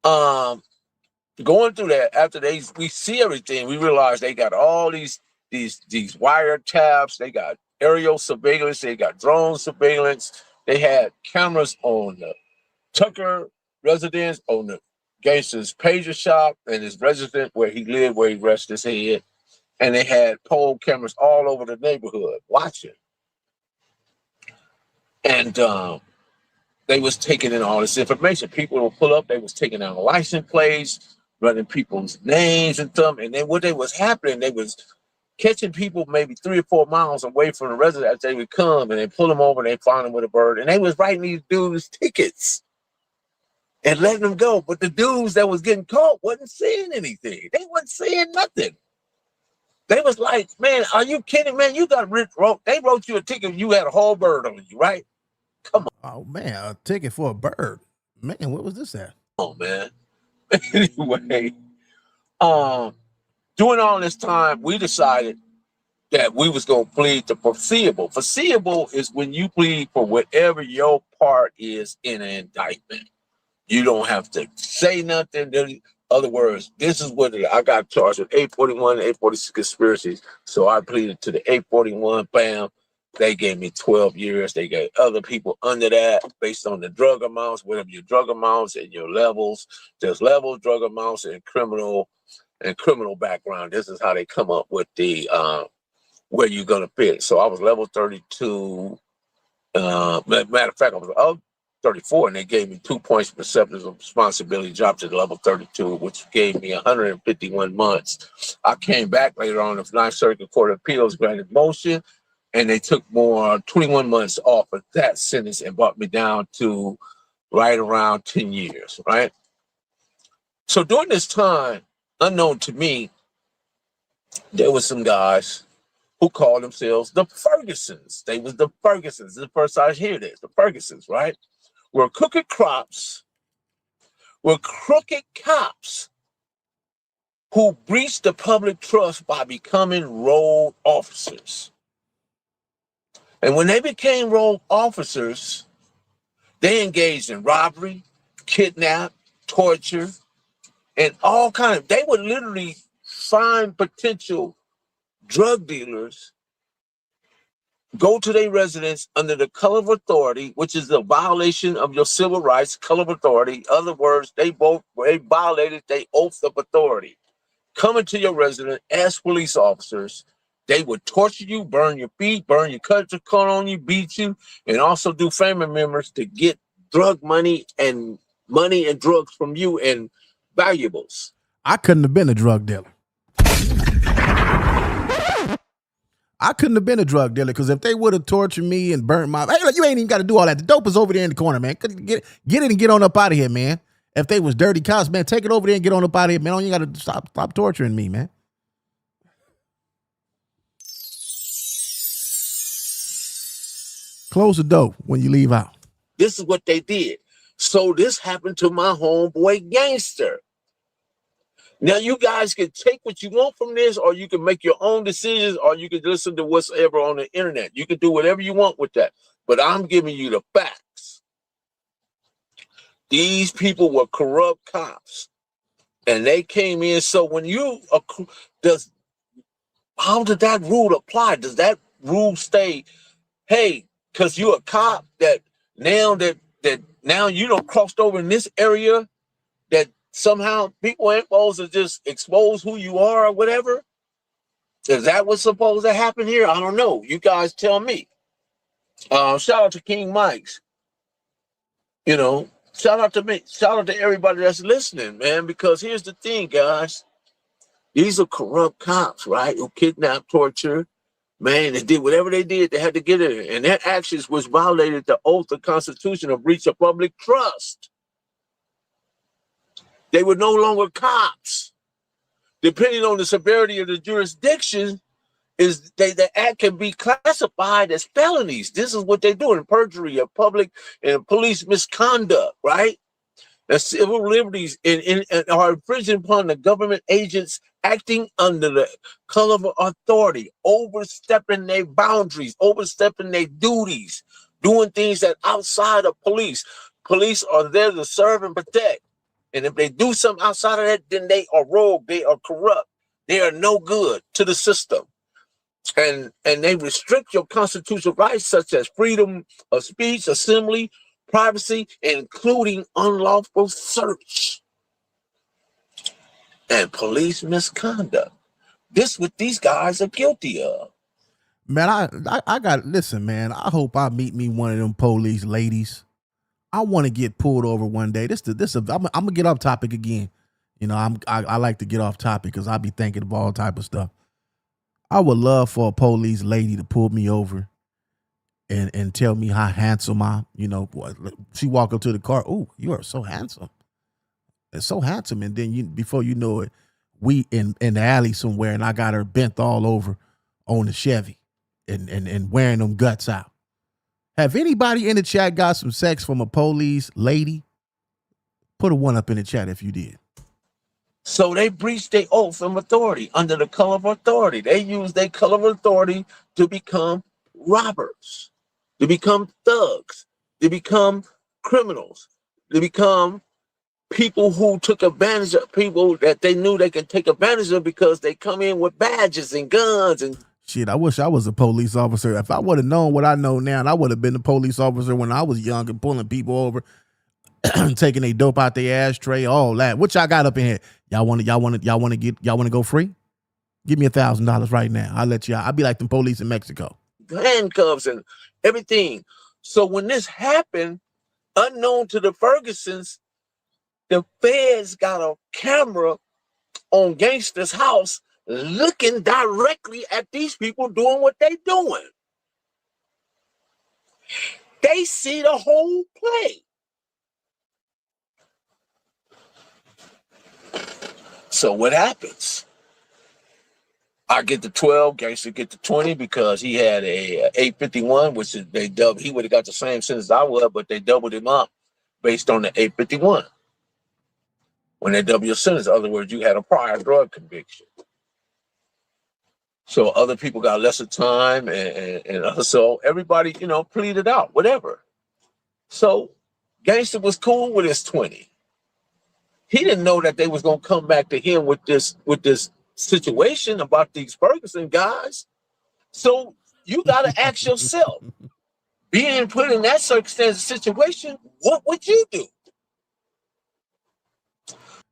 Going through that, after we see everything, we realize they got all these wiretaps, they got aerial surveillance, they got drone surveillance, they had cameras on the Tucker residence, on the Gangsta's pager shop, and his residence where he lived, where he rested his head, and they had pole cameras all over the neighborhood watching. And they was taking in all this information. People would pull up, they was taking out license plates, running people's names and stuff, and then what they was happening, they was catching people maybe 3 or 4 miles away from the residence. They would come and they pull them over and they find them with a bird, and they was writing these dudes tickets and letting them go. But the dudes that was getting caught wasn't saying anything. They wasn't saying nothing. They was like, man, are you kidding, man? You got they wrote you a ticket, you had a whole bird on you, right? Come on. Oh man, a ticket for a bird. Man, what was this at? Oh man. Anyway, during all this time, we decided that we was going to plead the foreseeable. Foreseeable is when you plead for whatever your part is in an indictment. You don't have to say nothing. In other words, this is what I got charged with 841 and 846 conspiracies. So I pleaded to the 841, bam. They gave me 12 years. They gave other people under that based on the drug amounts, whatever your drug amounts and your levels. There's level drug amounts and criminal background. This is how they come up with the where you're gonna fit. So I was level 32. Matter of fact, I was 34, and they gave me 2 points for acceptance of responsibility, dropped to level 32, which gave me 151 months. I came back later on. The Ninth Circuit Court of Appeals granted motion, and they took more 21 months off of that sentence and brought me down to right around 10 years, right? So during this time, unknown to me, there were some guys who called themselves the Fergusons. They was the Fergusons. This is the first I hear this. The Fergusons, right? Were crooked cops who breached the public trust by becoming road officers. And when they became road officers, they engaged in robbery, kidnap, torture, and all kind of, they would literally find potential drug dealers, go to their residence under the color of authority, which is a violation of your civil rights, color of authority. In other words, they violated their oath of authority. Come into your residence as police officers. They would torture you, burn your feet, burn your cut on you, beat you, and also do family members to get drug money and drugs from you and valuables. I couldn't have been a drug dealer. I couldn't have been a drug dealer, because if they would have tortured me and burnt my, hey, look, you ain't even got to do all that. The dope is over there in the corner, man. Get it and get on up out of here, man. If they was dirty cops, man, take it over there and get on up out of here, man. You got to stop torturing me, man. Close the door when you leave out. This is what they did. So this happened to my homeboy Gangster. Now you guys can take what you want from this, or you can make your own decisions, or you can listen to whatever on the internet. You can do whatever you want with that. But I'm giving you the facts. These people were corrupt cops, and they came in. So when how did that rule apply? Does that rule stay, hey, because you're a cop that now you don't crossed over in this area, that somehow people ain't supposed to just expose who you are or whatever? Is that what's supposed to happen here? I don't know. You guys tell me. Shout out to King Mike's. Shout out to me. Shout out to everybody that's listening, man, because here's the thing, guys. These are corrupt cops, right? Who kidnap, torture, Man, they did whatever they did. They had to get it. And their actions was violated the oath of Constitution of breach of public trust. They were no longer cops. Depending on the severity of the jurisdiction, the act can be classified as felonies. This is what they do in perjury of public and police misconduct, right? The civil liberties are infringed upon the government agents acting under the color of authority, overstepping their boundaries, overstepping their duties, doing things that outside of police. Police are there to serve and protect. And if they do something outside of that, then they are rogue, they are corrupt, they are no good to the system. And they restrict your constitutional rights such as freedom of speech, assembly, privacy, including unlawful search and police misconduct. This what these guys are guilty of. Man, I got listen, man. I hope I meet me one of them police ladies. I want to get pulled over one day. I'm gonna get off topic again. You know, I like to get off topic because I be thinking of all type of stuff. I would love for a police lady to pull me over and tell me how handsome I, you know, she walk up to the car. Oh, you are so handsome. It's so handsome. And then before you know it, we in the alley somewhere and I got her bent all over on the Chevy and wearing them guts out. Have anybody in the chat got some sex from a police lady? Put a one up in the chat if you did. So they breached their oath of authority under the color of authority. They used their color of authority to become robbers, to become thugs, to become criminals, to become people who took advantage of people that they knew they could take advantage of because they come in with badges and guns and shit. I wish I was a police officer. If I would have known what I know now, I would have been a police officer when I was young and pulling people over, taking a dope out their ashtray, all that. What y'all got up in here? Y'all want to go free? Give me $1,000 right now. I'll let y'all. I'll be like the police in Mexico. Handcuffs and everything. So when this happened, unknown to the Fergusons, the feds got a camera on Gangsta's house looking directly at these people doing what they doing. They see the whole play. So what happens? I get the 12, Gangsta get the 20 because he had a 851, which is he would have got the same sentence I would, but they doubled him up based on the 851. When they double your sentence, in other words, you had a prior drug conviction. So other people got lesser time and so everybody, pleaded out, whatever. So Gangsta was cool with his 20. He didn't know that they was gonna come back to him with this situation about these Ferguson guys. So you gotta ask yourself, being put in that circumstance situation, what would you do?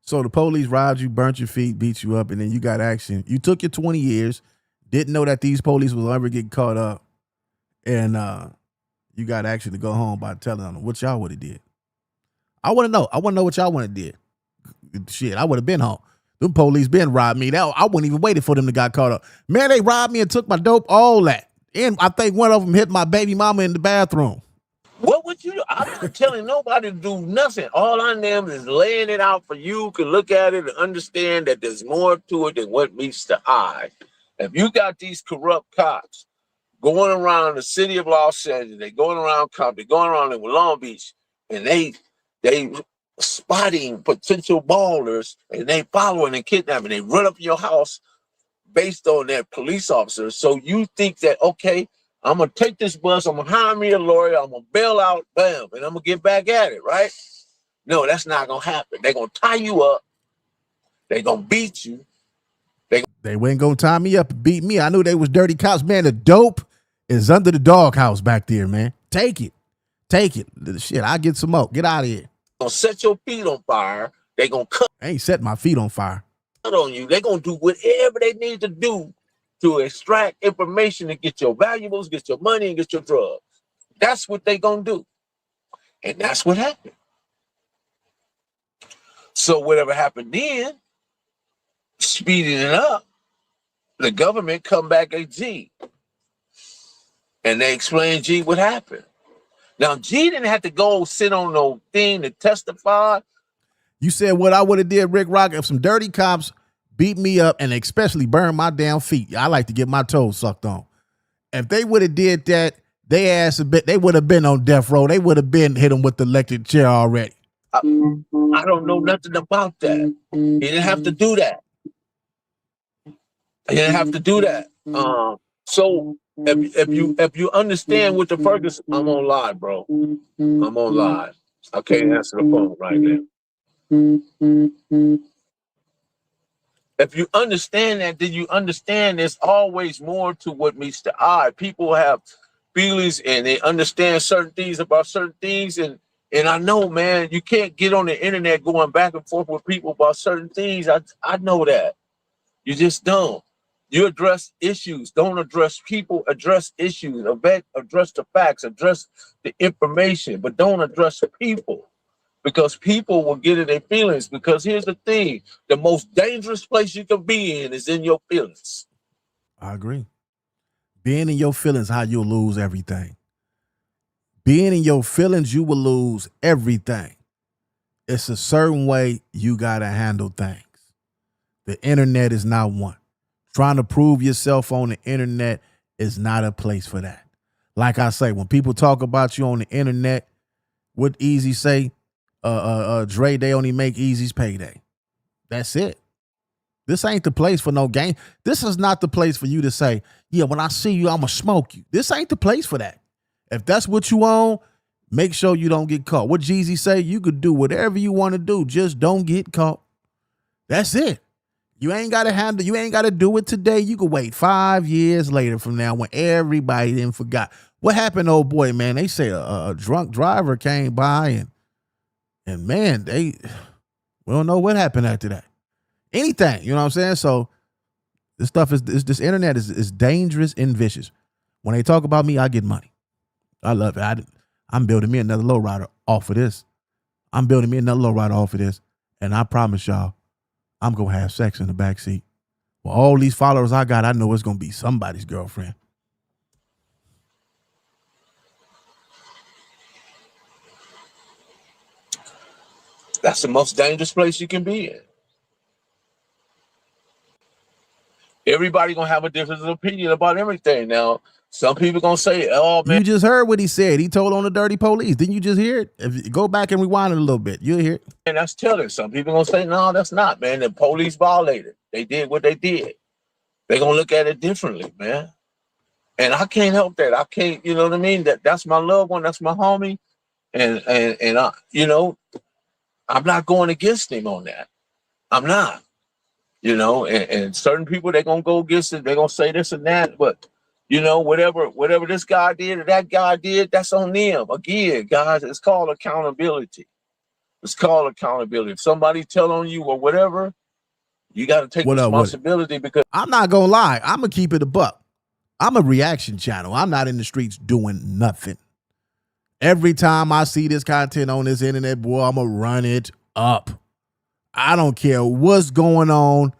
So the police robbed you, burnt your feet, beat you up, and then you got action. You took your 20 years, didn't know that these police will ever get caught up, and you got action to go home by telling them what y'all would have did. I want to know. I want to know what y'all would have did. Shit, I would have been home. Them police been robbed me. I wouldn't even waited for them to got caught up. Man, they robbed me and took my dope, all that. And I think one of them hit my baby mama in the bathroom. What would you do? I'm not telling nobody to do nothing. All I am is laying it out for you to look at it and understand that there's more to it than what meets the eye. If you got these corrupt cops going around the city of Los Angeles, they going around Compton, going around in Long Beach, and they spotting potential ballers, and they following and kidnapping, they run up your house based on their police officers. So you think that, okay, I'm going to take this bus, I'm going to hire me a lawyer, I'm going to bail out, bam, and I'm going to get back at it, right? No, that's not going to happen. They're going to tie you up. They're going to beat you. They weren't going to tie me up and beat me. I knew they was dirty cops. Man, the dope is under the doghouse back there, man. Take it. Take it. Shit, I'll get some more. Get out of here. They're going to set your feet on fire. They're going to cut. I ain't set my feet on fire. On you. They're going to do whatever they need to do to extract information to get your valuables, get your money, and get your drugs. That's what they're going to do. And that's what happened. So whatever happened then, speeding it up, the government come back, hey, gee, And they explained, G, what happened. Now, G didn't have to go sit on no thing to testify. You said what I would have did, Rick Rock, if some dirty cops beat me up and especially burn my damn feet. I like to get my toes sucked on. If they would have did that, they would have been on death row. They would have been hit them with the electric chair already. I don't know nothing about that. He didn't have to do that. He didn't have to do that. So if you understand what the Ferguson, I'm on live, bro. I'm on live. I can't answer the phone right now. If you understand that, then you understand there's always more to what meets the eye. People have feelings and they understand certain things about certain things. And I know, man, you can't get on the internet going back and forth with people about certain things. I know that. You just don't. You address issues. Don't address people. Address issues. Address the facts. Address the information. But don't address the people. Because people will get in their feelings. Because here's the thing. The most dangerous place you can be in is in your feelings. I agree. Being in your feelings, how you'll lose everything. Being in your feelings, you will lose everything. It's a certain way you got to handle things. The internet is not one. Trying to prove yourself on the internet is not a place for that. Like I say, when people talk about you on the internet, what Easy say, Dre, they only make Easy's payday. That's it. This ain't the place for no game. This is not the place for you to say, yeah, when I see you, I'm going to smoke you. This ain't the place for that. If that's what you own, make sure you don't get caught. What Jeezy say, you could do whatever you want to do. Just don't get caught. That's it. You ain't got to do it today. You can wait 5 years later from now when everybody then forgot. What happened, old boy, man? They say a drunk driver came by and man, we don't know what happened after that. Anything, you know what I'm saying? So this internet is dangerous and vicious. When they talk about me, I get money. I love it. I'm building me another lowrider off of this. And I promise y'all, I'm going to have sex in the backseat. Well, all these followers I got, I know it's going to be somebody's girlfriend. That's the most dangerous place you can be in. Everybody going to have a different opinion about everything. Now, some people going to say, oh, man. You just heard what he said. He told on the dirty police. Didn't you just hear it? If you go back and rewind it a little bit, you'll hear it. And that's telling. Some people going to say, no, that's not, man. The police violated. They did what they did. They're going to look at it differently, man. And I can't help that. I can't, you know what I mean? That's my loved one. That's my homie. And I, you know, I'm not going against him on that. I'm not. You know, and certain people, they're going to go against it. They're going to say this and that. But, you know, whatever this guy did or that guy did, that's on them. Again, guys, it's called accountability. It's called accountability. If somebody tell on you or whatever, you got to take responsibility because I'm not going to lie. I'm going to keep it a buck. I'm a reaction channel. I'm not in the streets doing nothing. Every time I see this content on this internet, boy, I'm going to run it up. I don't care what's going on,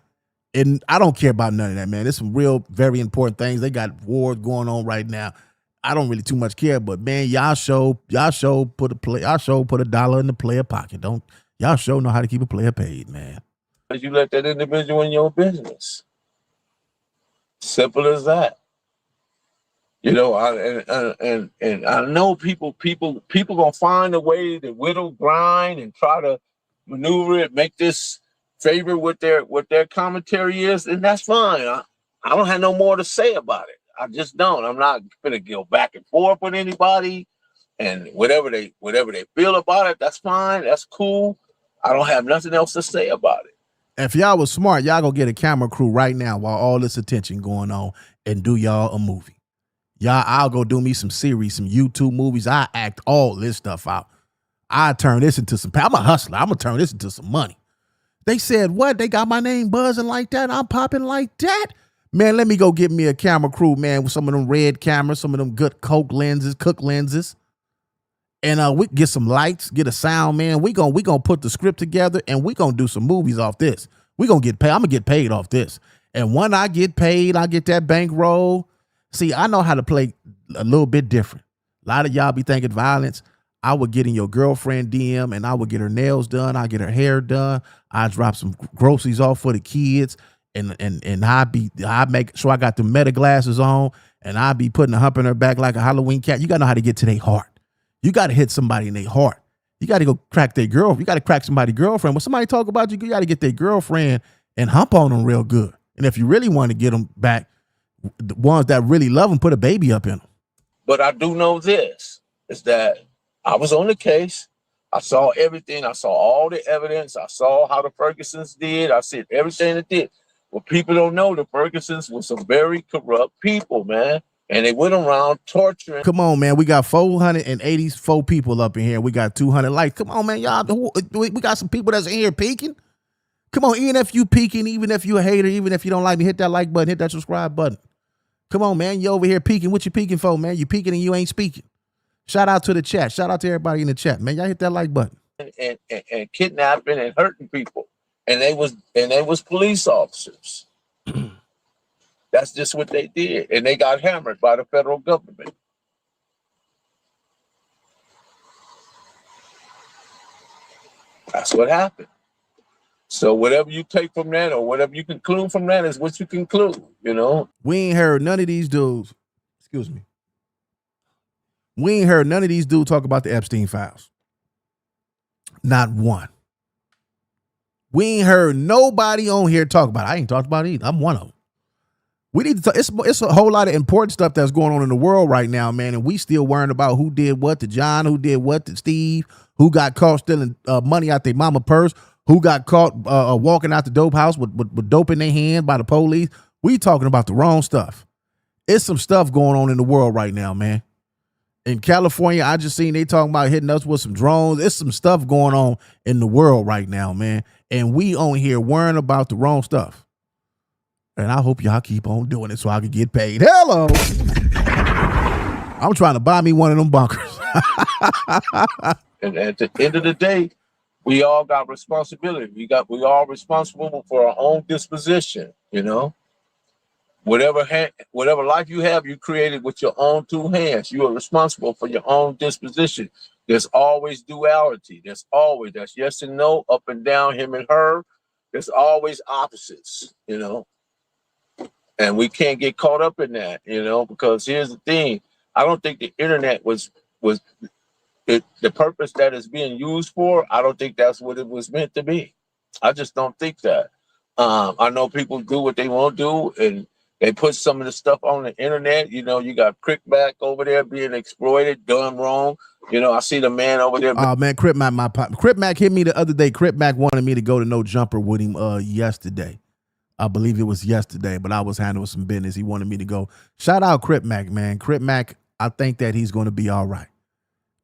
and I don't care about none of that, man. There's some real, very important things. They got wars going on right now. I don't really too much care, but man, y'all show put a dollar in the player pocket. Y'all show know how to keep a player paid, man. You let that individual in your business. Simple as that. You know, and I know people gonna find a way to whittle, grind, and try to maneuver it, make this favor what their commentary is, and that's fine. I don't have no more to say about it. I just don't. I'm not gonna go back and forth with anybody, and whatever they feel about it, that's fine. That's cool. I don't have nothing else to say about it. If y'all was smart, y'all go get a camera crew right now while all this attention going on and do y'all a movie. I'll go do me some series, some YouTube movies. I act all this stuff out. I turn this into some, I'm a hustler. I'm going to turn this into some money. They said, what? They got my name buzzing like that? I'm popping like that? Man, let me go get me a camera crew, man, with some of them red cameras, some of them good Coke lenses. And we get some lights, get a sound, man. We gonna put the script together and we gonna do some movies off this. We gonna get paid. I'm gonna get paid off this. And when I get paid, I get that bankroll. See, I know how to play a little bit different. A lot of y'all be thinking violence. I would get in your girlfriend DM and I would get her nails done. I get her hair done. I drop some groceries off for the kids, and I make sure I got the meta glasses on, and I be putting a hump in her back like a Halloween cat. You gotta know how to get to their heart. You gotta hit somebody in their heart. You gotta go crack their girl. You gotta crack somebody's girlfriend. When somebody talk about you, you gotta get their girlfriend and hump on them real good. And if you really want to get them back, the ones that really love them, put a baby up in them. But I do know this, is that I was on the case. I saw everything. I saw all the evidence. I saw how the Fergusons did. I said everything they did. What people don't know, the Fergusons were some very corrupt people, man. And they went around torturing. Come on, man. We got 484 people up in here. We got 200 likes. Come on, man. Y'all, we got some people that's in here peeking. Come on, even if you peeking, even if you a hater, even if you don't like me, hit that like button, hit that subscribe button. Come on, man. You over here peeking. What you peeking for, man? You peeking and you ain't speaking. Shout out to the chat. Shout out to everybody in the chat, man. Y'all hit that like button. And kidnapping and hurting people. And they was police officers. That's just what they did. And they got hammered by the federal government. That's what happened. So whatever you take from that or whatever you conclude from that is what you conclude, you know? We ain't heard none of these dudes, excuse me. We ain't heard none of these dudes talk about the Epstein files. Not one. We ain't heard nobody on here talk about it. I ain't talked about it either. I'm one of them. We need to talk. It's a whole lot of important stuff that's going on in the world right now, man. And we still worrying about who did what to John, who did what to Steve, who got caught stealing money out their mama purse, who got caught walking out the dope house with dope in their hand by the police. We talking about the wrong stuff. It's some stuff going on in the world right now, man. In California, I just seen they talking about hitting us with some drones. It's some stuff going on in the world right now, man. And we on here worrying about the wrong stuff. And I hope y'all keep on doing it so I can get paid. Hello. I'm trying to buy me one of them bunkers. And at the end of the day, we all got responsibility. We all responsible for our own disposition, you know? Whatever life you have, you created with your own two hands. You are responsible for your own disposition. There's always duality. That's yes and no, up and down, him and her. There's always opposites, you know? And we can't get caught up in that, you know, because here's the thing. I don't think the internet was the purpose that it's being used for. I don't think that's what it was meant to be. I just don't think that. I know people do what they want to do, and they put some of the stuff on the internet. You know, you got Crip back over there being exploited, done wrong. You know, I see the man over there. Oh, man, Crip Mac hit me the other day. Crip Mac wanted me to go to No Jumper with him yesterday. I believe it was yesterday, but I was handling some business. He wanted me to go. Shout out Crip Mac, man. Crip Mac, I think that he's going to be all right.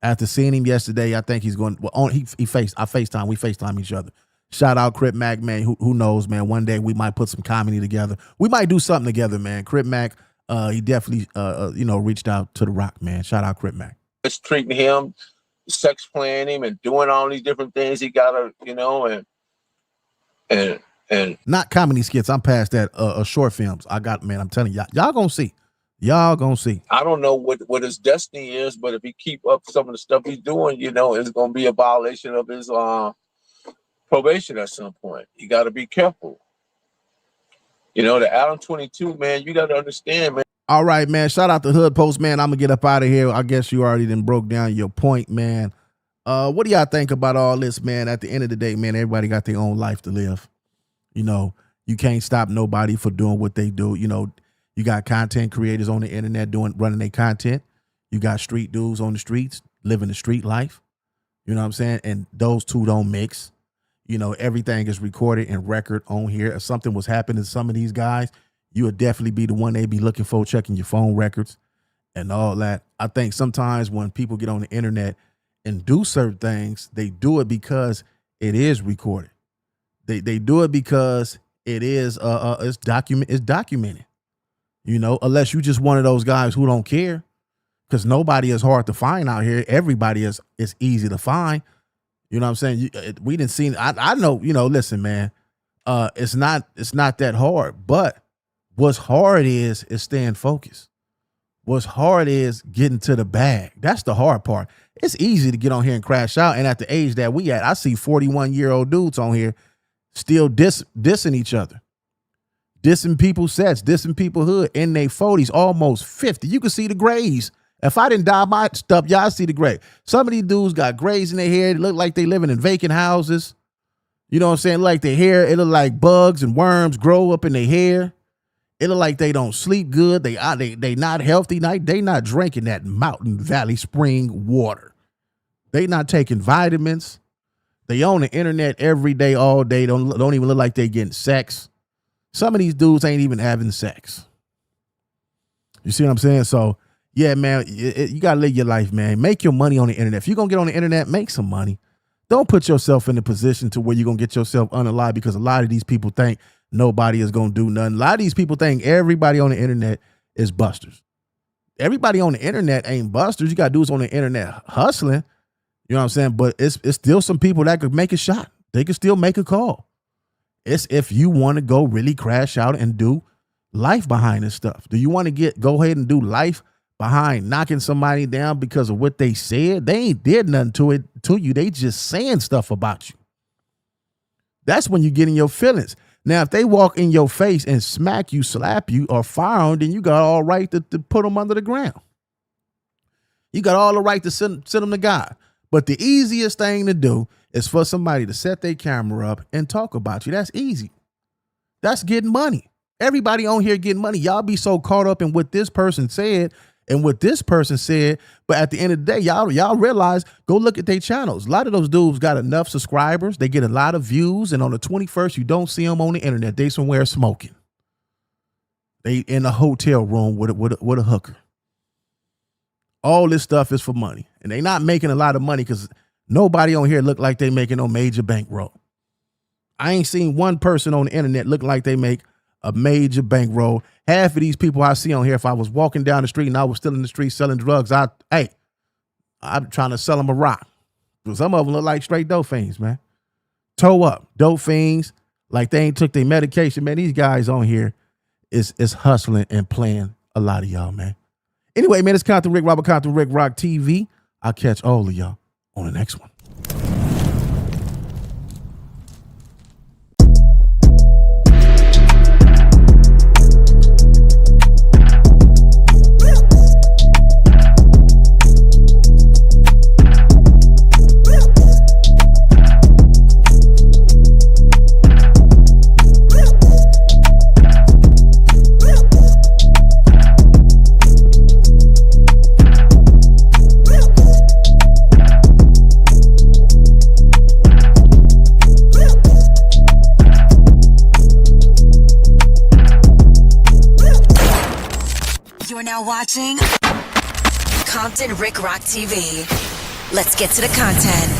After seeing him yesterday, I think he's going. Well, I FaceTime. We FaceTime each other. Shout out Crip Mac, man. Who knows, man? One day we might put some comedy together. We might do something together, man. Crip Mac, he definitely, reached out to the Rock, man. Shout out Crip Mac. It's treating him, sex playing him, and doing all these different things. He got to, you know, and not comedy skits. I'm past that. Short films. I'm telling y'all gonna see. Y'all gonna see. I don't know what his destiny is, but if he keep up some of the stuff he's doing, you know, it's gonna be a violation of his probation at some point. You got to be careful. You know, the Adam 22, man. You got to understand, man. All right, man. Shout out to Hood Post, man. I'm gonna get up out of here. I guess you already done broke down your point, man. What do y'all think about all this, man? At the end of the day, man, everybody got their own life to live. You know, you can't stop nobody for doing what they do. You know, you got content creators on the internet running their content. You got street dudes on the streets living the street life. You know what I'm saying? And those two don't mix. You know, everything is recorded and record on here. If something was happening to some of these guys, you would definitely be the one they'd be looking for, checking your phone records and all that. I think sometimes when people get on the internet and do certain things, they do it because it is recorded. They do it because it is it's documented. You know, unless you just one of those guys who don't care, because nobody is hard to find out here. Everybody is easy to find. You know what I'm saying? We didn't see. I know. You know. Listen, man. It's not that hard. But what's hard is staying focused. What's hard is getting to the bag. That's the hard part. It's easy to get on here and crash out. And at the age that we at, I see 41-year-old dudes on here still dissing each other. Dissing people's sets, dissing people's hood in their 40s, almost 50. You can see the grays. If I didn't dye my stuff, y'all see the gray. Some of these dudes got grays in their hair. They look like they living in vacant houses. You know what I'm saying? Like their hair, it look like bugs and worms grow up in their hair. It look like they don't sleep good. They not healthy. They not drinking that Mountain Valley spring water. They not taking vitamins. They on the internet every day, all day. Don't even look like they getting sex. Some of these dudes ain't even having sex. You see what I'm saying? So, yeah, man, you got to live your life, man. Make your money on the internet. If you're going to get on the internet, make some money. Don't put yourself in a position to where you're going to get yourself unalive, because a lot of these people think nobody is going to do nothing. A lot of these people think everybody on the internet is busters. Everybody on the internet ain't busters. You got dudes on the internet hustling. You know what I'm saying? But it's still some people that could make a shot. They could still make a call. It's if you want to go really crash out and do life behind this stuff. Do you want to go ahead and do life behind knocking somebody down because of what they said? They ain't did nothing to you. They just saying stuff about you. That's when you get in your feelings. Now, if they walk in your face and smack you, slap you, or fire on, then you got all right to put them under the ground. You got all the right to send them to God. But the easiest thing to do is for somebody to set their camera up and talk about you. That's easy. That's getting money. Everybody on here getting money. Y'all be so caught up in what this person said and what this person said. But at the end of the day, y'all realize, go look at their channels. A lot of those dudes got enough subscribers. They get a lot of views. And on the 21st, you don't see them on the internet. They somewhere smoking. They in a hotel room with a hooker. All this stuff is for money. And they not making a lot of money because nobody on here look like they making no major bankroll. I ain't seen one person on the internet look like they make a major bankroll. Half of these people I see on here, if I was walking down the street and I was still in the street selling drugs, I'm trying to sell them a rock. But some of them look like straight dope fiends, man. Toe up, dope fiends, like they ain't took their medication. Man, these guys on here is hustling and playing a lot of y'all, man. Anyway, man, it's Compton Rick Robert, Compton Rick Rock TV. I'll catch all of y'all on the next one. Watching Compton Rick Rock TV. Let's get to the content.